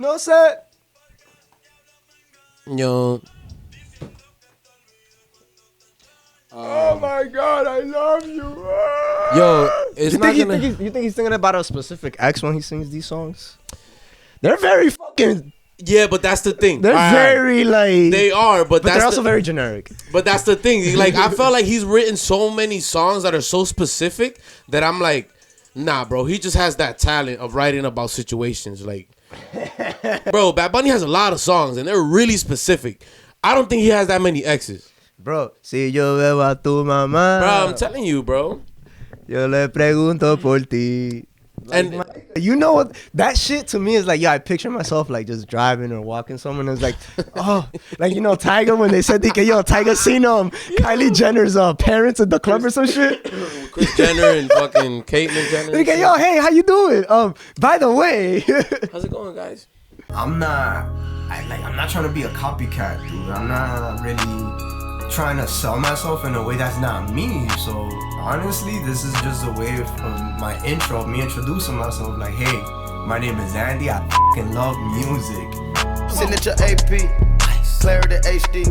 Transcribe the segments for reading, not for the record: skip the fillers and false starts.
No sé. Yo. Oh my God, I love you. Yo, it's not gonna. You think he's thinking about a specific ex when he sings these songs? They're very fucking. Yeah, but that's the thing. They're very like. They are, but they're also very generic. But that's the thing. Like, I felt like he's written so many songs that are so specific that I'm like, nah, bro. He just has that talent of writing about situations. Like, bro, Bad Bunny has a lot of songs and they're really specific. I don't think he has that many exes. Bro, si yo veo a tu mamá. Bro, I'm telling you, bro. Yo le pregunto por ti. Like, And you know what? That shit to me is like, I picture myself like just driving or walking somewhere and it's like, oh, like, Tiger when they said, Tiger seen Kylie Jenner's parents at the club or some shit. Kris Jenner and fucking Caitlyn Jenner. They go, hey, how you doing? By the way. How's it going, guys? I'm not trying to be a copycat, dude. I'm not really trying to sell myself in a way that's not me. So honestly, this is just a way of my intro, me introducing myself. Like, hey, my name is Andy. I fucking love music. Signature AP, clarity HD.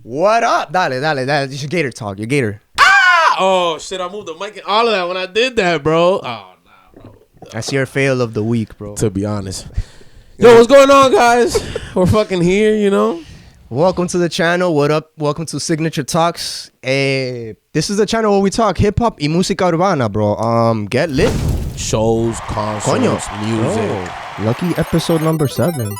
What up? Dale. It's your Gator talk. Your Gator. Oh shit! I moved the mic and all of that when I did that, bro. Oh nah, bro. That's your fail of the week, bro. To be honest. Yo, what's going on, guys? We're fucking here, Welcome to the channel. What up? Welcome to Signature Talks. This is the channel where we talk hip hop y música urbana, bro. Get lit. Shows, concerts, music. Oh, lucky episode number 7.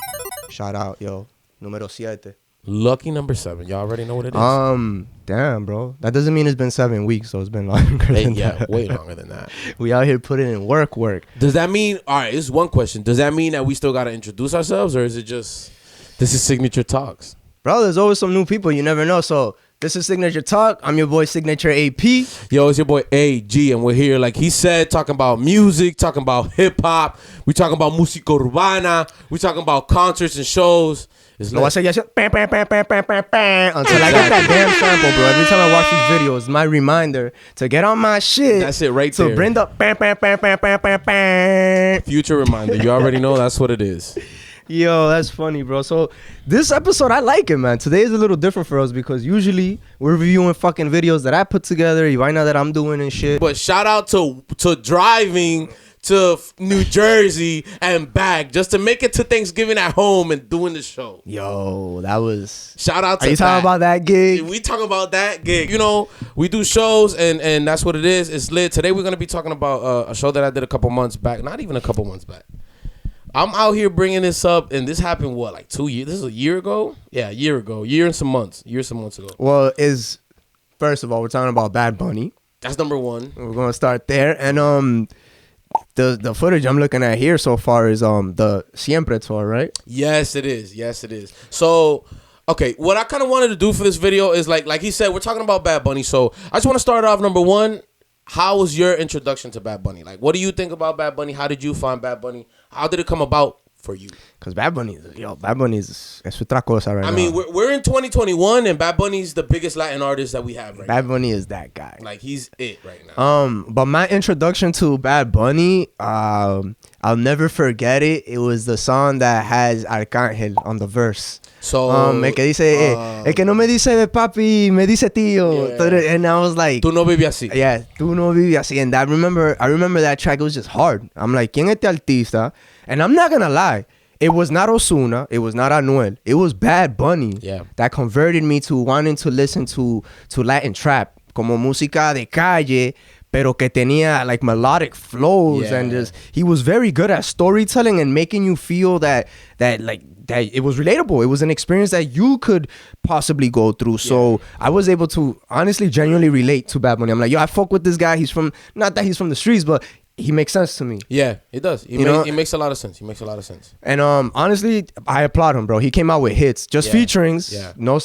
Shout out, yo. Número 7. Lucky number 7. Y'all already know what it is. Damn, bro. That doesn't mean it's been 7 weeks, so it's been longer than that. Way longer than that. We out here putting in work. Does that mean, all right, this is one question. Does that mean that we still got to introduce ourselves, or is it just, this is Signature Talks? Bro, there's always some new people. You never know. So this is Signature Talk. I'm your boy, Signature AP. Yo, it's your boy AG, and we're here, like he said, talking about music, talking about hip-hop. We talking about música urbana. We talking about concerts and shows. No, I say yes, bam, bam, bam, bam, bam, bam, bam, until I get that damn sample, bro. Every time I watch these videos, my reminder to get on my shit. That's it right there. So bring the bam, bam, bam, bam, bam, bam, bam. Future reminder. You already know that's what it is. Yo, that's funny, bro. So this episode, I like it, man. Today is a little different for us because usually we're reviewing fucking videos that I put together. You might know that I'm doing and shit. But shout out to driving to New Jersey and back just to make it to Thanksgiving at home and doing the show. Yo, that was... Shout out to Are you talking about that gig? We talking about that gig. We do shows and that's what it is. It's lit. Today we're going to be talking about a show that I did a couple months back. Not even a couple months back. I'm out here bringing this up, and this happened, like 2 years? This is a year ago? Yeah, a year ago. Year and some months ago. Well, first of all, we're talking about Bad Bunny. That's number one. We're going to start there. And the footage I'm looking at here so far is the Siempre tour, right? Yes, it is. So, okay, what I kind of wanted to do for this video is, like he said, we're talking about Bad Bunny. So, I just want to start off, number one, how was your introduction to Bad Bunny? Like, what do you think about Bad Bunny? How did you find Bad Bunny? How did it come about for you? Because Bad Bunny is otra cosa right now. I mean, we're in 2021, and Bad Bunny's the biggest Latin artist that we have right now. Bad Bunny is that guy. Like, he's it right now. But my introduction to Bad Bunny, I'll never forget it. It was the song that has Arcángel on the verse. So, el que dice, el que no me dice de papi, me dice tío. Yeah. And I was like, Tú no vives así. Yeah, tú no vives así. And I remember that track. It was just hard. I'm like, ¿quién es este artista? And I'm not gonna lie, it was not Ozuna, it was not Anuel, it was Bad Bunny that converted me to wanting to listen to Latin trap, como música de calle, pero que tenía like melodic flows and just he was very good at storytelling and making you feel that it was relatable. It was an experience that you could possibly go through. So I was able to honestly genuinely relate to Bad Bunny. I'm like, yo, I fuck with this guy. Not that he's from the streets, but he makes sense to me. Yeah, it does. It makes a lot of sense. And honestly, I applaud him, bro. He came out with hits, just featurings. Yeah. No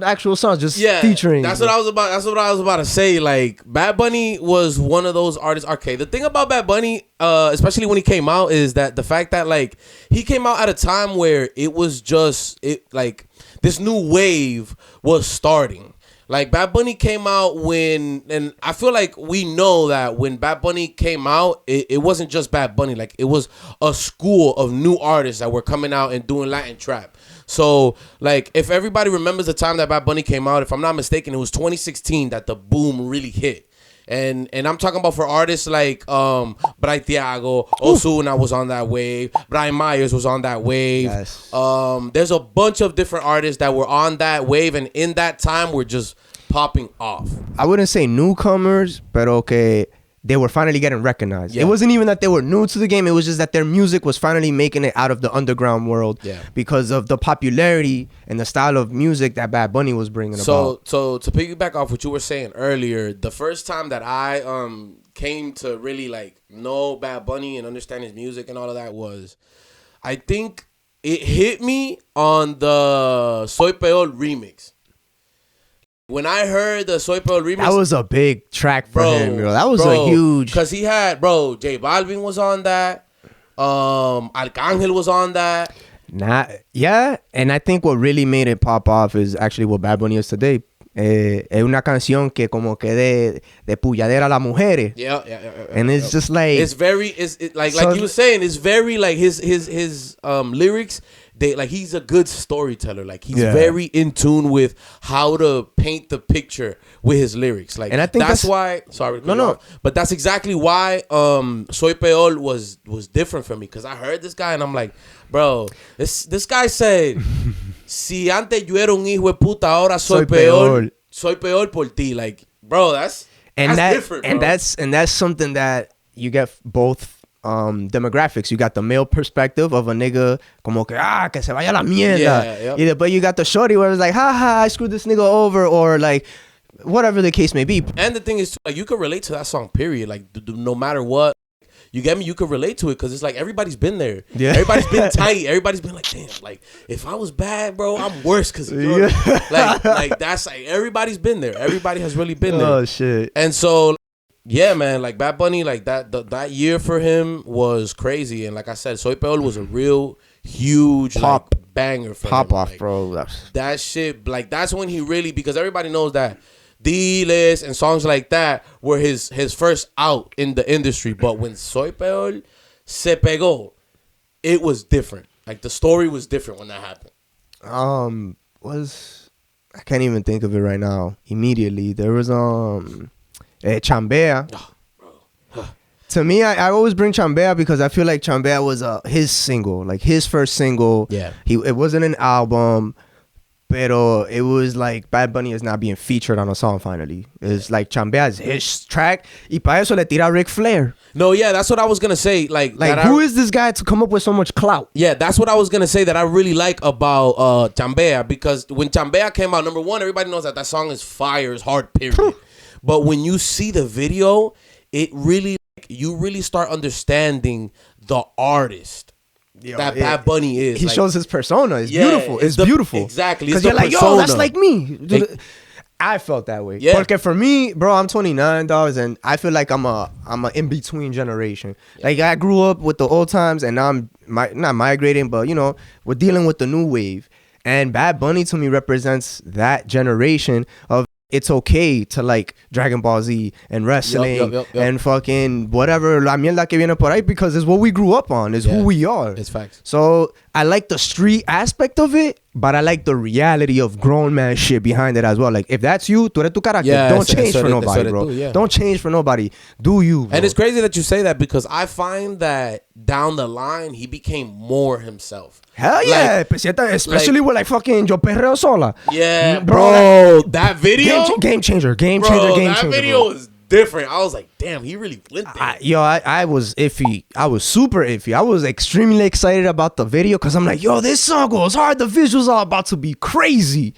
actual songs, just featuring. That's what I was about to say. Like, Bad Bunny was one of those artists. Okay, the thing about Bad Bunny, especially when he came out, is that the fact that like he came out at a time where it was just like this new wave was starting. Like Bad Bunny came out and I feel like we know that when Bad Bunny came out, it wasn't just Bad Bunny. Like it was a school of new artists that were coming out and doing Latin trap. So like if everybody remembers the time that Bad Bunny came out, if I'm not mistaken, it was 2016 that the boom really hit. And I'm talking about for artists like Bray Thiago, Ozuna was on that wave, Brian Myers was on that wave. Yes. There's a bunch of different artists that were on that wave, and in that time were just popping off. I wouldn't say newcomers, but okay, they were finally getting recognized. Yeah. It wasn't even that they were new to the game. It was just that their music was finally making it out of the underground world because of the popularity and the style of music that Bad Bunny was bringing about. So to piggyback off what you were saying earlier, the first time that I came to really like know Bad Bunny and understand his music and all of that was, I think it hit me on the Soy Peor remix. When I heard the Soy Peor remix, that was a big track for him, bro. That was a huge. Because he had, J Balvin was on that. Arcángel was on that. Yeah, and I think what really made it pop off is actually what Bad Bunny is today. Es una canción que como que de pulladera a las mujeres. Yeah. And it's just like it's very like you were saying, it's very like his lyrics. He's a good storyteller. Like he's very in tune with how to paint the picture with his lyrics. Like, and I think that's why. Sorry, no. But that's exactly why Soy Peor was different for me, because I heard this guy and I'm like, bro, this guy said, si antes yo era un hijo de puta, ahora soy peor por ti. Like, bro, that's different, bro. And that's something that you get both demographics. You got the male perspective of a nigga como que se vaya la mierda. Yeah. But you got the shorty where it's like, I screwed this nigga over, or like whatever the case may be. And the thing is, like, you can relate to that song, period. Like no matter what, you get me, you can relate to it, because it's like everybody's been there. Yeah. Everybody's been tight. Everybody's been like, damn, like if I was bad, bro, I'm worse because like that's like everybody's been there. Everybody has really been there. Oh shit. And so yeah, man, like Bad Bunny, like that year for him was crazy. And like I said, Soy Peor was a real huge banger for him. Pop off, like, bro. That shit, like that's when he really, because everybody knows that D-List and songs like that were his first out in the industry. But when Soy Peor se pegó, it was different. Like the story was different when that happened. I can't even think of it right now. Immediately there was Chambea. To me, I always bring Chambea because I feel like Chambea was his single, like his first single. Yeah. It wasn't an album, pero it was like Bad Bunny is not being featured on a song finally. It's like Chambea is his track, y para eso le tira Ric Flair. No, yeah, that's what I was gonna say. Like who is this guy to come up with so much clout? Yeah, that's what I was gonna say that I really like about Chambea, because when Chambea came out, number one, everybody knows that song is fire, it's hard, period. But when you see the video, it really, you really start understanding the artist that Bad Bunny is. He shows his persona. It's beautiful. It's beautiful. Exactly. Because you're like, yo, that's like me. I felt that way. Yeah. Porque for me, bro, I'm 29, dogs, and I feel like I'm a in-between generation. Yeah. Like, I grew up with the old times, and now I'm not migrating, but, you know, we're dealing with the new wave. And Bad Bunny, to me, represents that generation of it's okay to like Dragon Ball Z and wrestling and fucking whatever la mierda que viene por ahí, because it's what we grew up on. It's who we are. It's facts. So I like the street aspect of it, but I like the reality of grown man shit behind it as well. Like if that's you, tú eres tu carácter. Don't change for nobody, bro. Don't change for nobody. Do you, bro. And it's crazy that you say that, because I find that down the line he became more himself. Hell yeah, especially with like fucking Yo Perreo Sola. Yeah, bro, that video, game changer. That video was different. I was like, damn, he really went there. I was iffy. I was super iffy. I was extremely excited about the video because I'm like, yo, this song goes hard. The visuals are about to be crazy.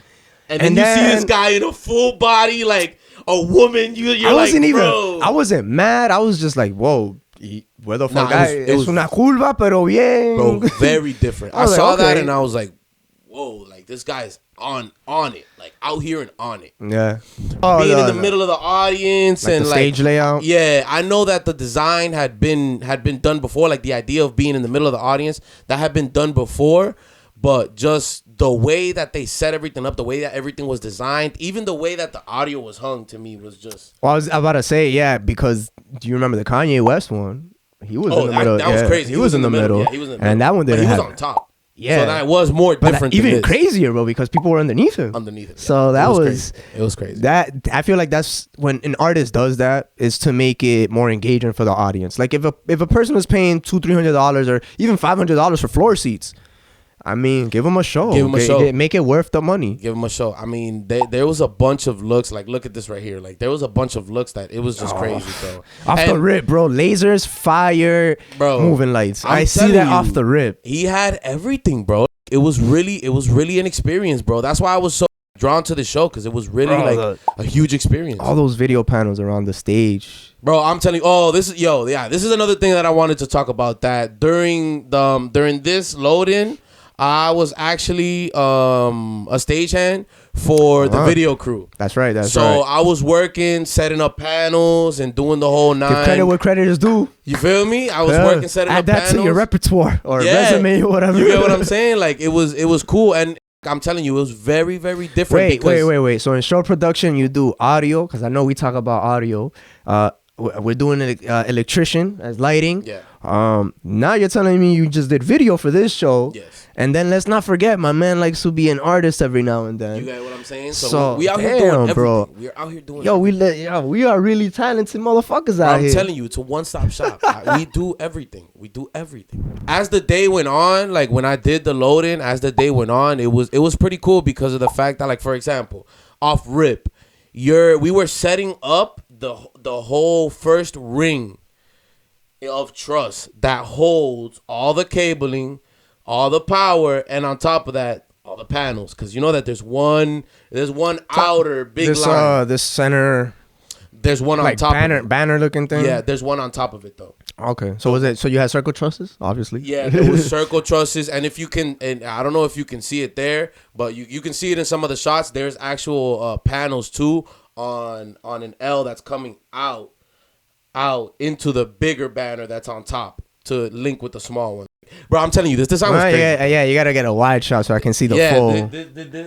And then you see this guy in a full body, like a woman. I wasn't mad. I was just like, whoa. Where the fuck es una curva, pero bien. Bro, very different. I saw that and I was like, whoa, like this guy's on it, like out here and on it. Yeah. Being in the middle of the audience like and the stage layout. Yeah, I know that the design had been done before, like the idea of being in the middle of the audience, that had been done before. but just the way that they set everything up, the way that everything was designed, even the way that the audio was hung to me was just. Well, I was about to say, yeah, because do you remember the Kanye West one? He was in the middle. That was crazy. He was in the middle. Yeah, he was in the middle. And that one didn't But he have. was on top. Yeah. So that was more different. Even crazier, bro, because people were underneath him. Yeah. So that was crazy. It was crazy. That I feel like that's when an artist does that, is to make it more engaging for the audience. Like if a person was paying $200-$300 or even $500 for floor seats, I mean, give them a show. Give them a show. Make it worth the money. Give them a show. I mean, there was a bunch of looks. Like, look at this right here. Like, there was a bunch of looks that it was just crazy, bro. Off the rip, bro. Lasers, fire, bro. Moving lights. I see that off the rip. He had everything, bro. It was really an experience, bro. That's why I was so drawn to the show, because it was really a huge experience. All those video panels around the stage, bro. I'm telling you. This is another thing that I wanted to talk about. That during this load-in, I was actually a stagehand for the video crew. That's right. So I was working, setting up panels and doing the whole 9. Give credit where credit is due. You feel me? I was working, setting up panels. Add that to your repertoire or resume or whatever. You get what I'm saying? Like, it was cool. And I'm telling you, it was very, very different. Wait. So in show production, you do audio, because I know we talk about audio. We're doing electrician as lighting. Yeah. Now you're telling me you just did video for this show. Yes. And then let's not forget, my man likes to be an artist every now and then. You get what I'm saying? So we out here doing everything. Bro. We are out here doing everything. We are really talented motherfuckers out here. I'm telling you, it's a one-stop shop. We do everything. As the day went on, like when I did the load-in, as the day went on, it was pretty cool because of the fact that, like, for example, off rip, we were setting up the whole first ring of truss that holds all the cabling, all the power, and on top of that, all the panels. Because you know that there's one outer big line. This center. There's one on top of it. Banner looking thing. Yeah, there's one on top of it though. Okay, so was it? So you had circle trusses, obviously. Yeah, there was circle trusses, and if you can, and I don't know if you can see it there, but you can see it in some of the shots. There's actual panels too on an L that's coming out into the bigger banner that's on top to link with the small one. Bro, I'm telling you, this design was crazy. Yeah, you gotta get a wide shot so I can see the full.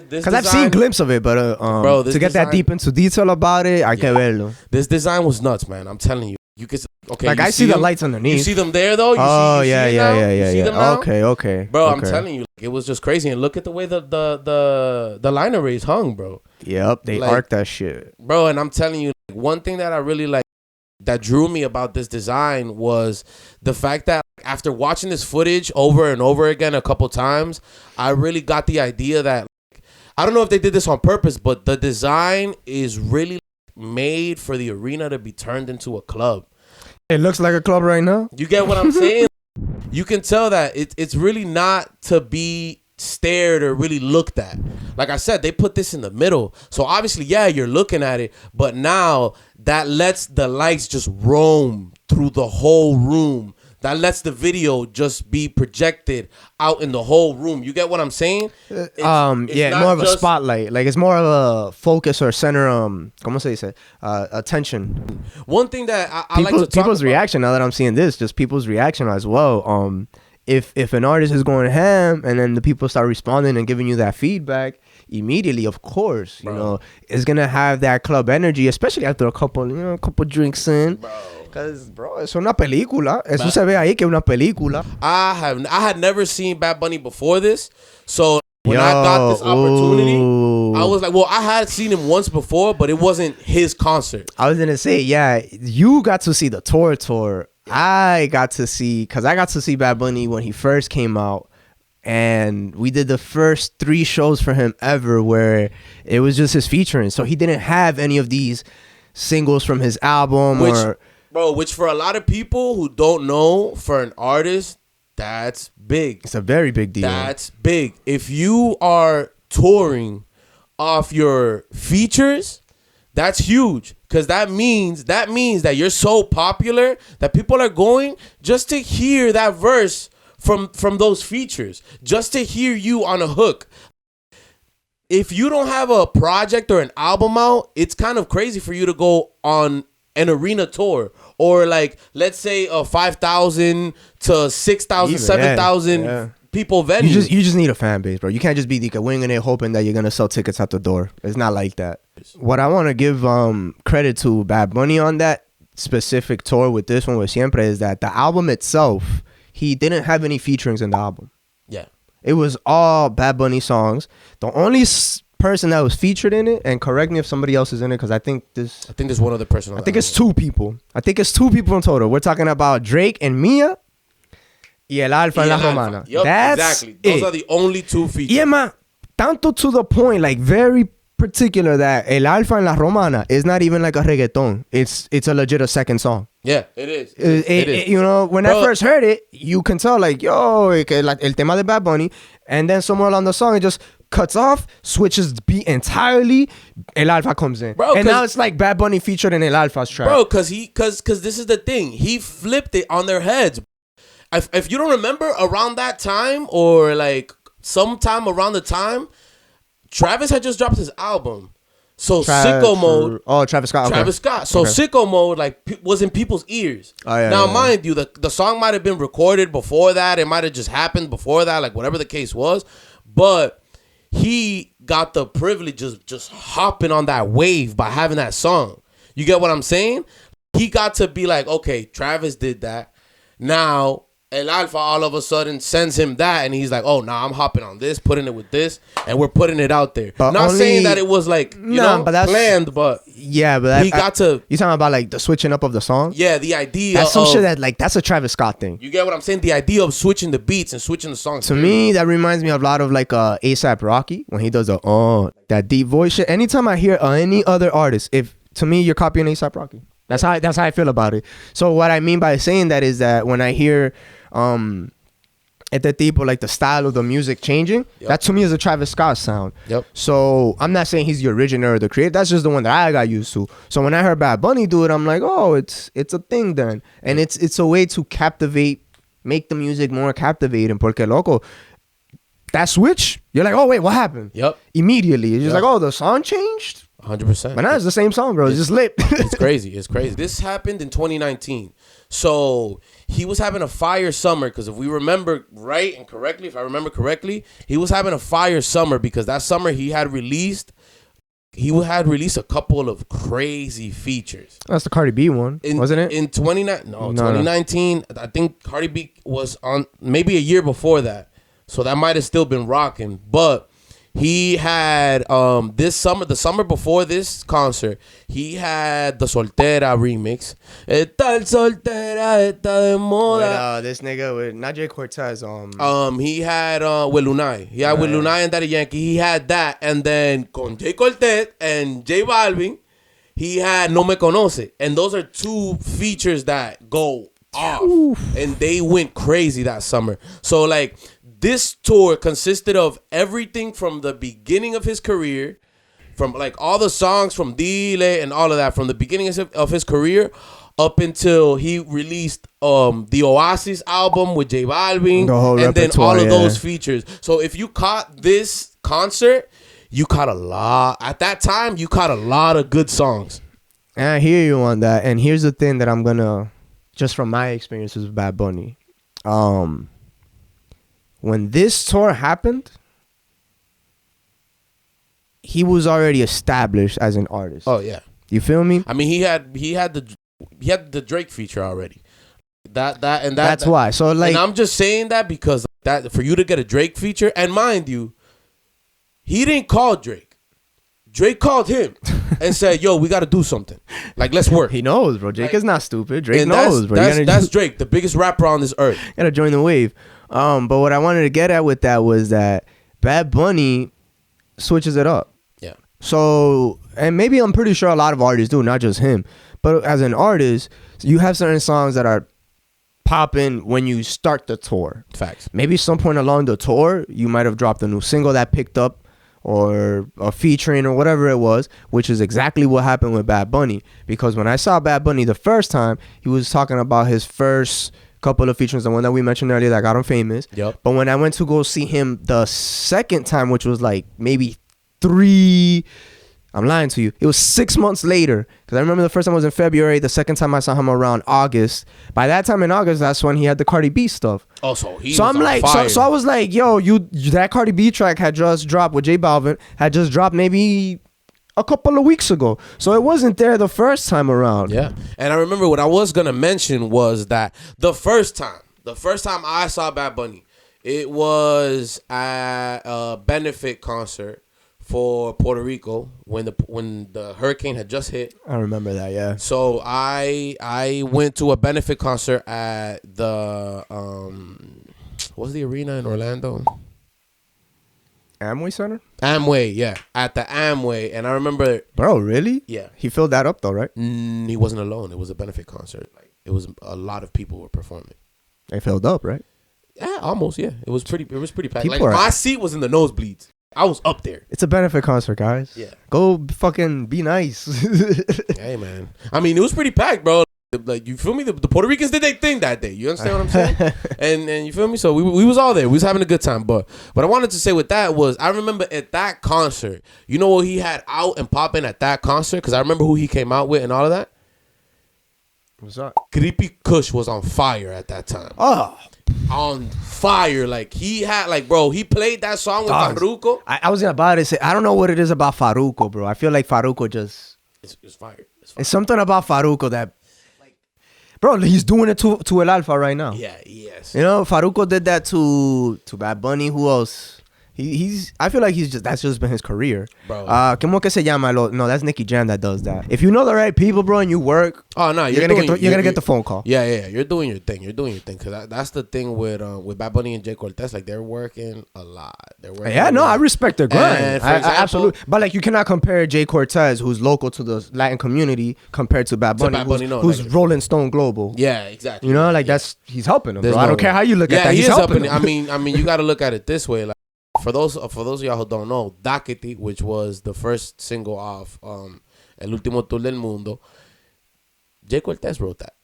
Because I've seen glimpses of it, but bro, to get that deep into detail about it, I can verlo. This design was nuts, man. I'm telling you. You can like I see the lights underneath. You see them there though. Yeah. Okay. Bro, I'm telling you, it was just crazy. And look at the way the line arrays hung, bro. Yep, they arced that shit, bro. And I'm telling you, one thing that I really like, that drew me about this design, was the fact that after watching this footage over and over again a couple times, I really got the idea that, I don't know if they did this on purpose, but the design is really made for the arena to be turned into a club. It looks like a club right now. You get what I'm saying? You can tell that it's really not to be stared or really looked at. Like I said, they put this in the middle. So obviously, yeah, you're looking at it, but now that lets the lights just roam through the whole room. That lets the video just be projected out in the whole room. You get what I'm saying? It's more of a spotlight. Like, it's more of a focus or center, ¿cómo se dice? Attention. One thing that I like to talk people's about, reaction, now that I'm seeing this, just people's reaction as well. If an artist is going ham and then the people start responding and giving you that feedback immediately, of course, you know, it's gonna have that club energy, especially after a couple drinks in. Because, bro, es una película. Eso se ve ahí que es una película. I had never seen Bad Bunny before this. So when I got this opportunity, I was like, well, I had seen him once before, but it wasn't his concert. I was going to say, yeah, you got to see the tour. I got to see Bad Bunny when he first came out. And we did the first 3 shows for him ever where it was just his featuring. So he didn't have any of these singles from his album. Which for a lot of people who don't know, for an artist, that's big. It's a very big deal. That's big. If you are touring off your features, that's huge. Because that means that you're so popular that people are going just to hear that verse from those features, just to hear you on a hook. If you don't have a project or an album out, it's kind of crazy for you to go on an arena tour, or like, let's say a 5,000 to 6,000, 7,000 people venues. You just need a fan base, bro. You can't just be winging it, hoping that you're gonna sell tickets at the door. It's not like that. What I want to give credit to Bad Bunny on that specific tour with this one with Siempre is that the album itself, he didn't have any featurings in the album. Yeah, it was all Bad Bunny songs. The only person that was featured in it, and correct me if somebody else is in it, because I think there's one other person. I think it's two people. I think it's two people in total. We're talking about Drake and Mia. Y el Alfa en La Romana. Yep, exactly. Those are the only two features. Yeah, man. Tanto to the point, like very particular, that El Alfa en La Romana is not even like a reggaeton. It's a legit a second song. Yeah, it is. It is. You know, when I first heard it, you can tell like, yo, like el tema de Bad Bunny, and then somewhere along the song it just cuts off, switches the beat entirely, El Alfa comes in. Bro, and now it's like Bad Bunny featured in El Alfa's track. Bro, cause this is the thing. He flipped it on their heads. If you don't remember, around that time or like sometime around the time, Travis had just dropped his album. So Sicko Mode. Oh, Travis Scott. Okay. Travis Scott. So okay. Sicko Mode like was in people's ears. Oh, yeah, now, yeah, mind you, the song might have been recorded before that. It might have just happened before that, like whatever the case was. But he got the privilege of just hopping on that wave by having that song. You get what I'm saying? He got to be like, okay, Travis did that. Now El Alfa all of a sudden sends him that, and he's like, "Oh, nah, I'm hopping on this, putting it with this, and we're putting it out there." But not saying that it was like but that's planned, but yeah, but he got to. You talking about like the switching up of the song? Yeah, the idea. That's some shit that like that's a Travis Scott thing. You get what I'm saying? The idea of switching the beats and switching the songs. To me, that reminds me of a lot of like ASAP Rocky when he does that deep voice shit. Anytime I hear any other artist, if to me you're copying ASAP Rocky. That's how I feel about it. So what I mean by saying that is that when I hear este tipo, like the style of the music changing, that to me is a Travis Scott sound. Yep. So I'm not saying he's the originator or the creator. That's just the one that I got used to. So when I heard Bad Bunny do it, I'm like, oh, it's a thing then, and it's a way to captivate, make the music more captivating. Porque loco, that switch, you're like, oh wait, what happened? Yep. Immediately, it's just like, oh, the song changed. 100%. But now it's the same song, bro. It's just lit. It's crazy. It's crazy. This happened in 2019. So he was having a fire summer because if we remember right and correctly, if I remember correctly, he was having a fire summer because that summer he had released a couple of crazy features. That's the Cardi B one, wasn't it? In 2019, I think Cardi B was on maybe a year before that. So that might have still been rocking. But he had the summer before this concert, he had the Soltera remix. Esta el soltera, esta de moda. With, this nigga with not Jay Cortez. He had with Lunay. He had with Lunay and Daddy Yankee. He had that, and then con Jay Cortez and J Balvin, he had No Me Conoce, and those are two features that go off, and they went crazy that summer. So like. This tour consisted of everything from the beginning of his career, from like all the songs from Dile and all of that, from the beginning of his career up until he released the Oasis album with J Balvin, and then all of those features. So if you caught this concert, you caught a lot. At that time, you caught a lot of good songs. And I hear you on that. And here's the thing that I'm gonna, just from my experiences with Bad Bunny, when this tour happened, he was already established as an artist. Oh yeah, you feel me? I mean, he had the Drake feature already. That's why. So like, and I'm just saying that because that for you to get a Drake feature, and mind you, he didn't call Drake. Drake called him and said, "Yo, we got to do something. Like, let's work." He knows, bro. Drake is not stupid. Drake knows, bro. That's Drake, the biggest rapper on this earth. Gotta join the wave. But what I wanted to get at with that was that Bad Bunny switches it up. Yeah. So, and maybe I'm pretty sure a lot of artists do, not just him. But as an artist, you have certain songs that are popping when you start the tour. Facts. Maybe some point along the tour, you might have dropped a new single that picked up, or a featuring or whatever it was, which is exactly what happened with Bad Bunny. Because when I saw Bad Bunny the first time, he was talking about his first couple of features, the one that we mentioned earlier that got him famous. Yep. But when I went to go see him the second time, which was like maybe 3 I'm lying to you. It was 6 months later. Because I remember the first time was in February. The second time I saw him around August. By that time in August, that's when he had the Cardi B stuff. Oh, so he so was I'm like, fire. so I was like, yo, that Cardi B track had just dropped with J Balvin. Had just dropped maybe a couple of weeks ago. So it wasn't there the first time around. Yeah. And I remember what I was going to mention was that the first time I saw Bad Bunny, it was at a benefit concert for Puerto Rico when the hurricane had just hit. I remember that, yeah. So I went to a benefit concert at the what's the arena in Orlando? Amway Center? Amway, yeah, at the Amway, and I remember. Bro, really? Yeah, he filled that up though, right? He wasn't alone. It was a benefit concert. Like it was a lot of people were performing. They filled up, right? Yeah, almost. Yeah, it was pretty packed. People like my seat was in the nosebleeds. I was up there. It's a benefit concert, guys. Yeah. Go fucking be nice. Hey, man. I mean, it was pretty packed, bro. Like, you feel me? The Puerto Ricans did their thing that day. You understand what I'm saying? and you feel me? So we was all there. We was having a good time. But what I wanted to say with that was, I remember at that concert, you know what he had out and popping at that concert? Because I remember who he came out with and all of that. What's up? Creepy Kush was on fire at that time. Oh. On fire. Like, he had, like, bro, he played that song with Farruko. I was about to say, I don't know what it is about Farruko, bro. I feel like Farruko just... It's fire. It's something about Farruko that... Bro, he's doing it to El Alfa right now. Yeah, yes. You know, Farruko did that to Bad Bunny. Who else? I feel like that's just been his career. Bro. ¿Cómo que se llama? No, that's Nicky Jam that does that. If you know the right people, bro, and you work, oh no, you're gonna get the phone call. Yeah. You're doing your thing. Because that's the thing with Bad Bunny and Jay Cortez. Like, they're working a lot. I respect their grind. For example, absolutely. But like, you cannot compare Jay Cortez, who's local to the Latin community, compared to Bad Bunny, who's Rolling Stone Global. Yeah, exactly. You know, like he's helping him. Bro. I don't care how you look at that. He's helping him. I mean, you got to look at it this way. Like, for those of y'all who don't know, Dakiti, which was the first single off El Último Tour del Mundo, Jay Cortez wrote that.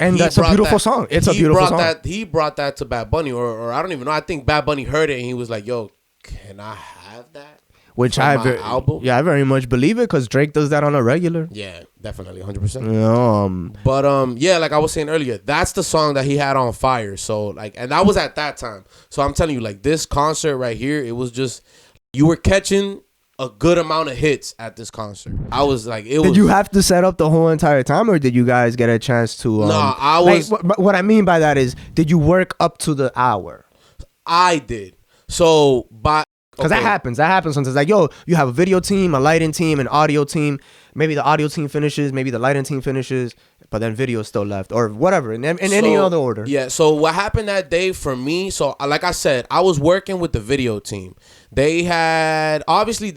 And that's a beautiful song. It's a beautiful song. He brought that to Bad Bunny, or I don't even know. I think Bad Bunny heard it and he was like, yo, can I have that? Which I very much believe it, because Drake does that on a regular. Yeah, definitely, 100%. But yeah, like I was saying earlier, that's the song that he had on fire. So like, and that was at that time. So I'm telling you, like, this concert right here, it was just, you were catching a good amount of hits at this concert. I was like, Did you have to set up the whole entire time, or did you guys get a chance to? No, I was. Like, what I mean by that is, did you work up to the hour? I did. So because that happens sometimes. Like, yo, you have a video team, a lighting team, an audio team. Maybe the audio team finishes, maybe the lighting team finishes, but then video is still left, or whatever, in any other order. Yeah, so what happened that day for me, so like I said, I was working with the video team. They had, obviously,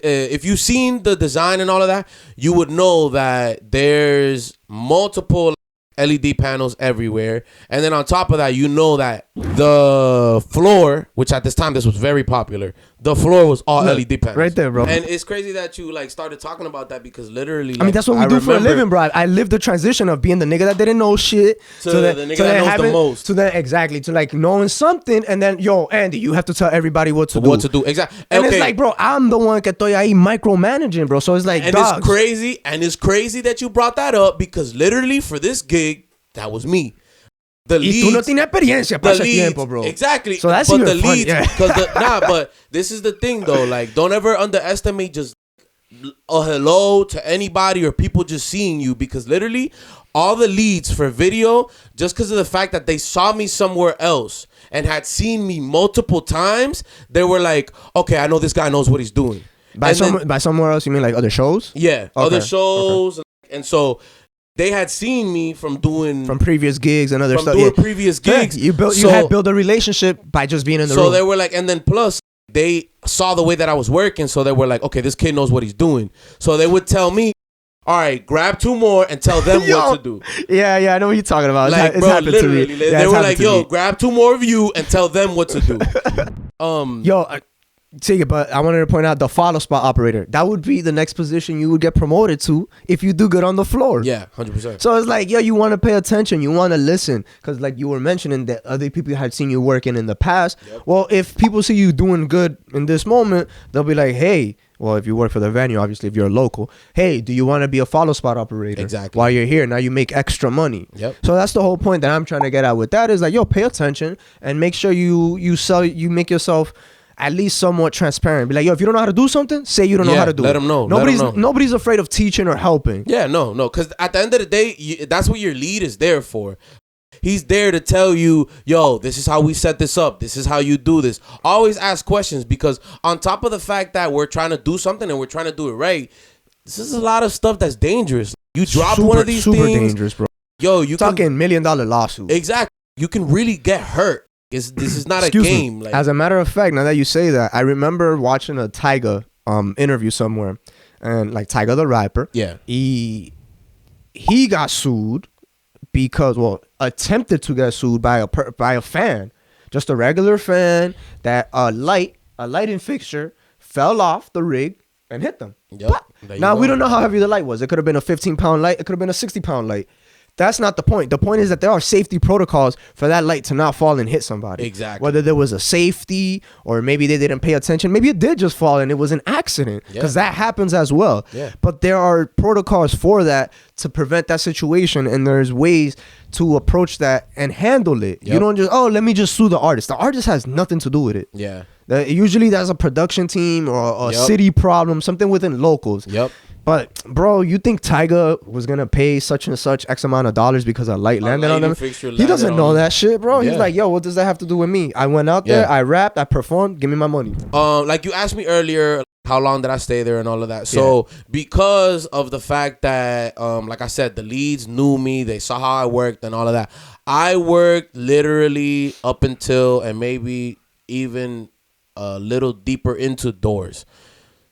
if you've seen the design and all of that, you would know that there's multiple LED panels everywhere, and then on top of that, you know that the floor, which at this time this was very popular, the floor was all LED panels right there, bro. And it's crazy that you like started talking about that, because literally, like, I mean, that's what we do for a living, bro. I lived the transition of being the nigga that didn't know shit to the nigga that knows the most, to then exactly to like knowing something, and then, yo, Andy, you have to tell everybody what to do exactly. And it's like, bro, I'm the one que estoy ahí micromanaging, bro. So it's like, and it's crazy that you brought that up, because literally for this gig, that was me. The leads, tú no tienes experiencia para ese tiempo, bro. Exactly. So that's but even the leads, funny. but this is the thing though. Like, don't ever underestimate just a hello to anybody or people just seeing you, because literally all the leads for video, just because of the fact that they saw me somewhere else and had seen me multiple times, they were like, okay, I know this guy knows what he's doing. By somewhere else, you mean like other shows? Yeah, okay. Other shows. Okay. And so they had seen me from previous gigs and other stuff. Previous gigs. Yeah, you had built a relationship by just being in the room. So they were like, and then plus they saw the way that I was working, so they were like, okay, this kid knows what he's doing. So they would tell me, all right, grab 2 more and tell them what to do. Yeah, I know what you're talking about. Like, it's happened to me. They were like, yo, grab 2 more of you and tell them what to do. But I wanted to point out the follow spot operator. That would be the next position you would get promoted to if you do good on the floor. Yeah, 100%. So it's like, yo, you want to pay attention. You want to listen. Because like you were mentioning that other people had seen you working in the past. Yep. Well, if people see you doing good in this moment, they'll be like, hey, well, if you work for the venue, obviously, if you're local, hey, do you want to be a follow spot operator? Exactly. While you're here, now you make extra money. Yep. So that's the whole point that I'm trying to get at with that is like, yo, pay attention and make sure you make yourself at least somewhat transparent. Be like, yo, if you don't know how to do something, say you don't know how to do it. Let them know. Nobody's afraid of teaching or helping. Yeah, no. Because at the end of the day, that's what your lead is there for. He's there to tell you, yo, this is how we set this up. This is how you do this. Always ask questions, because on top of the fact that we're trying to do something and we're trying to do it right, this is a lot of stuff that's dangerous. You drop one of these things. Super dangerous, bro. Yo, you talking $1 million lawsuit. Exactly. You can really get hurt. This is not a game. Like, as a matter of fact, now that you say that, I remember watching a Tyga interview somewhere, and like Tyga the rapper, he got sued because, well, attempted to get sued by a fan, just a regular fan, that a lighting fixture fell off the rig and hit them. Now we don't know how heavy the light was. It could have been a 15-pound light. It could have been a 60-pound light. That's not the point. The point is that there are safety protocols for that light to not fall and hit somebody. Exactly. Whether there was a safety or maybe they didn't pay attention. Maybe it did just fall and it was an accident, because that happens as well. Yeah. But there are protocols for that to prevent that situation, and there's ways to approach that and handle it. You don't just, let me just sue the artist. The artist has nothing to do with it. Yeah. Usually that's a production team or a city problem, something within locals. But, bro, you think Tyga was going to pay such and such X amount of dollars because a light landed on him? He doesn't know that shit, bro. He's like, yo, what does that have to do with me? I went out there, I rapped, I performed, give me my money. Like you asked me earlier, how long did I stay there and all of that? So because of the fact that, like I said, the leads knew me, they saw how I worked and all of that. I worked literally up until and maybe even a little deeper into doors.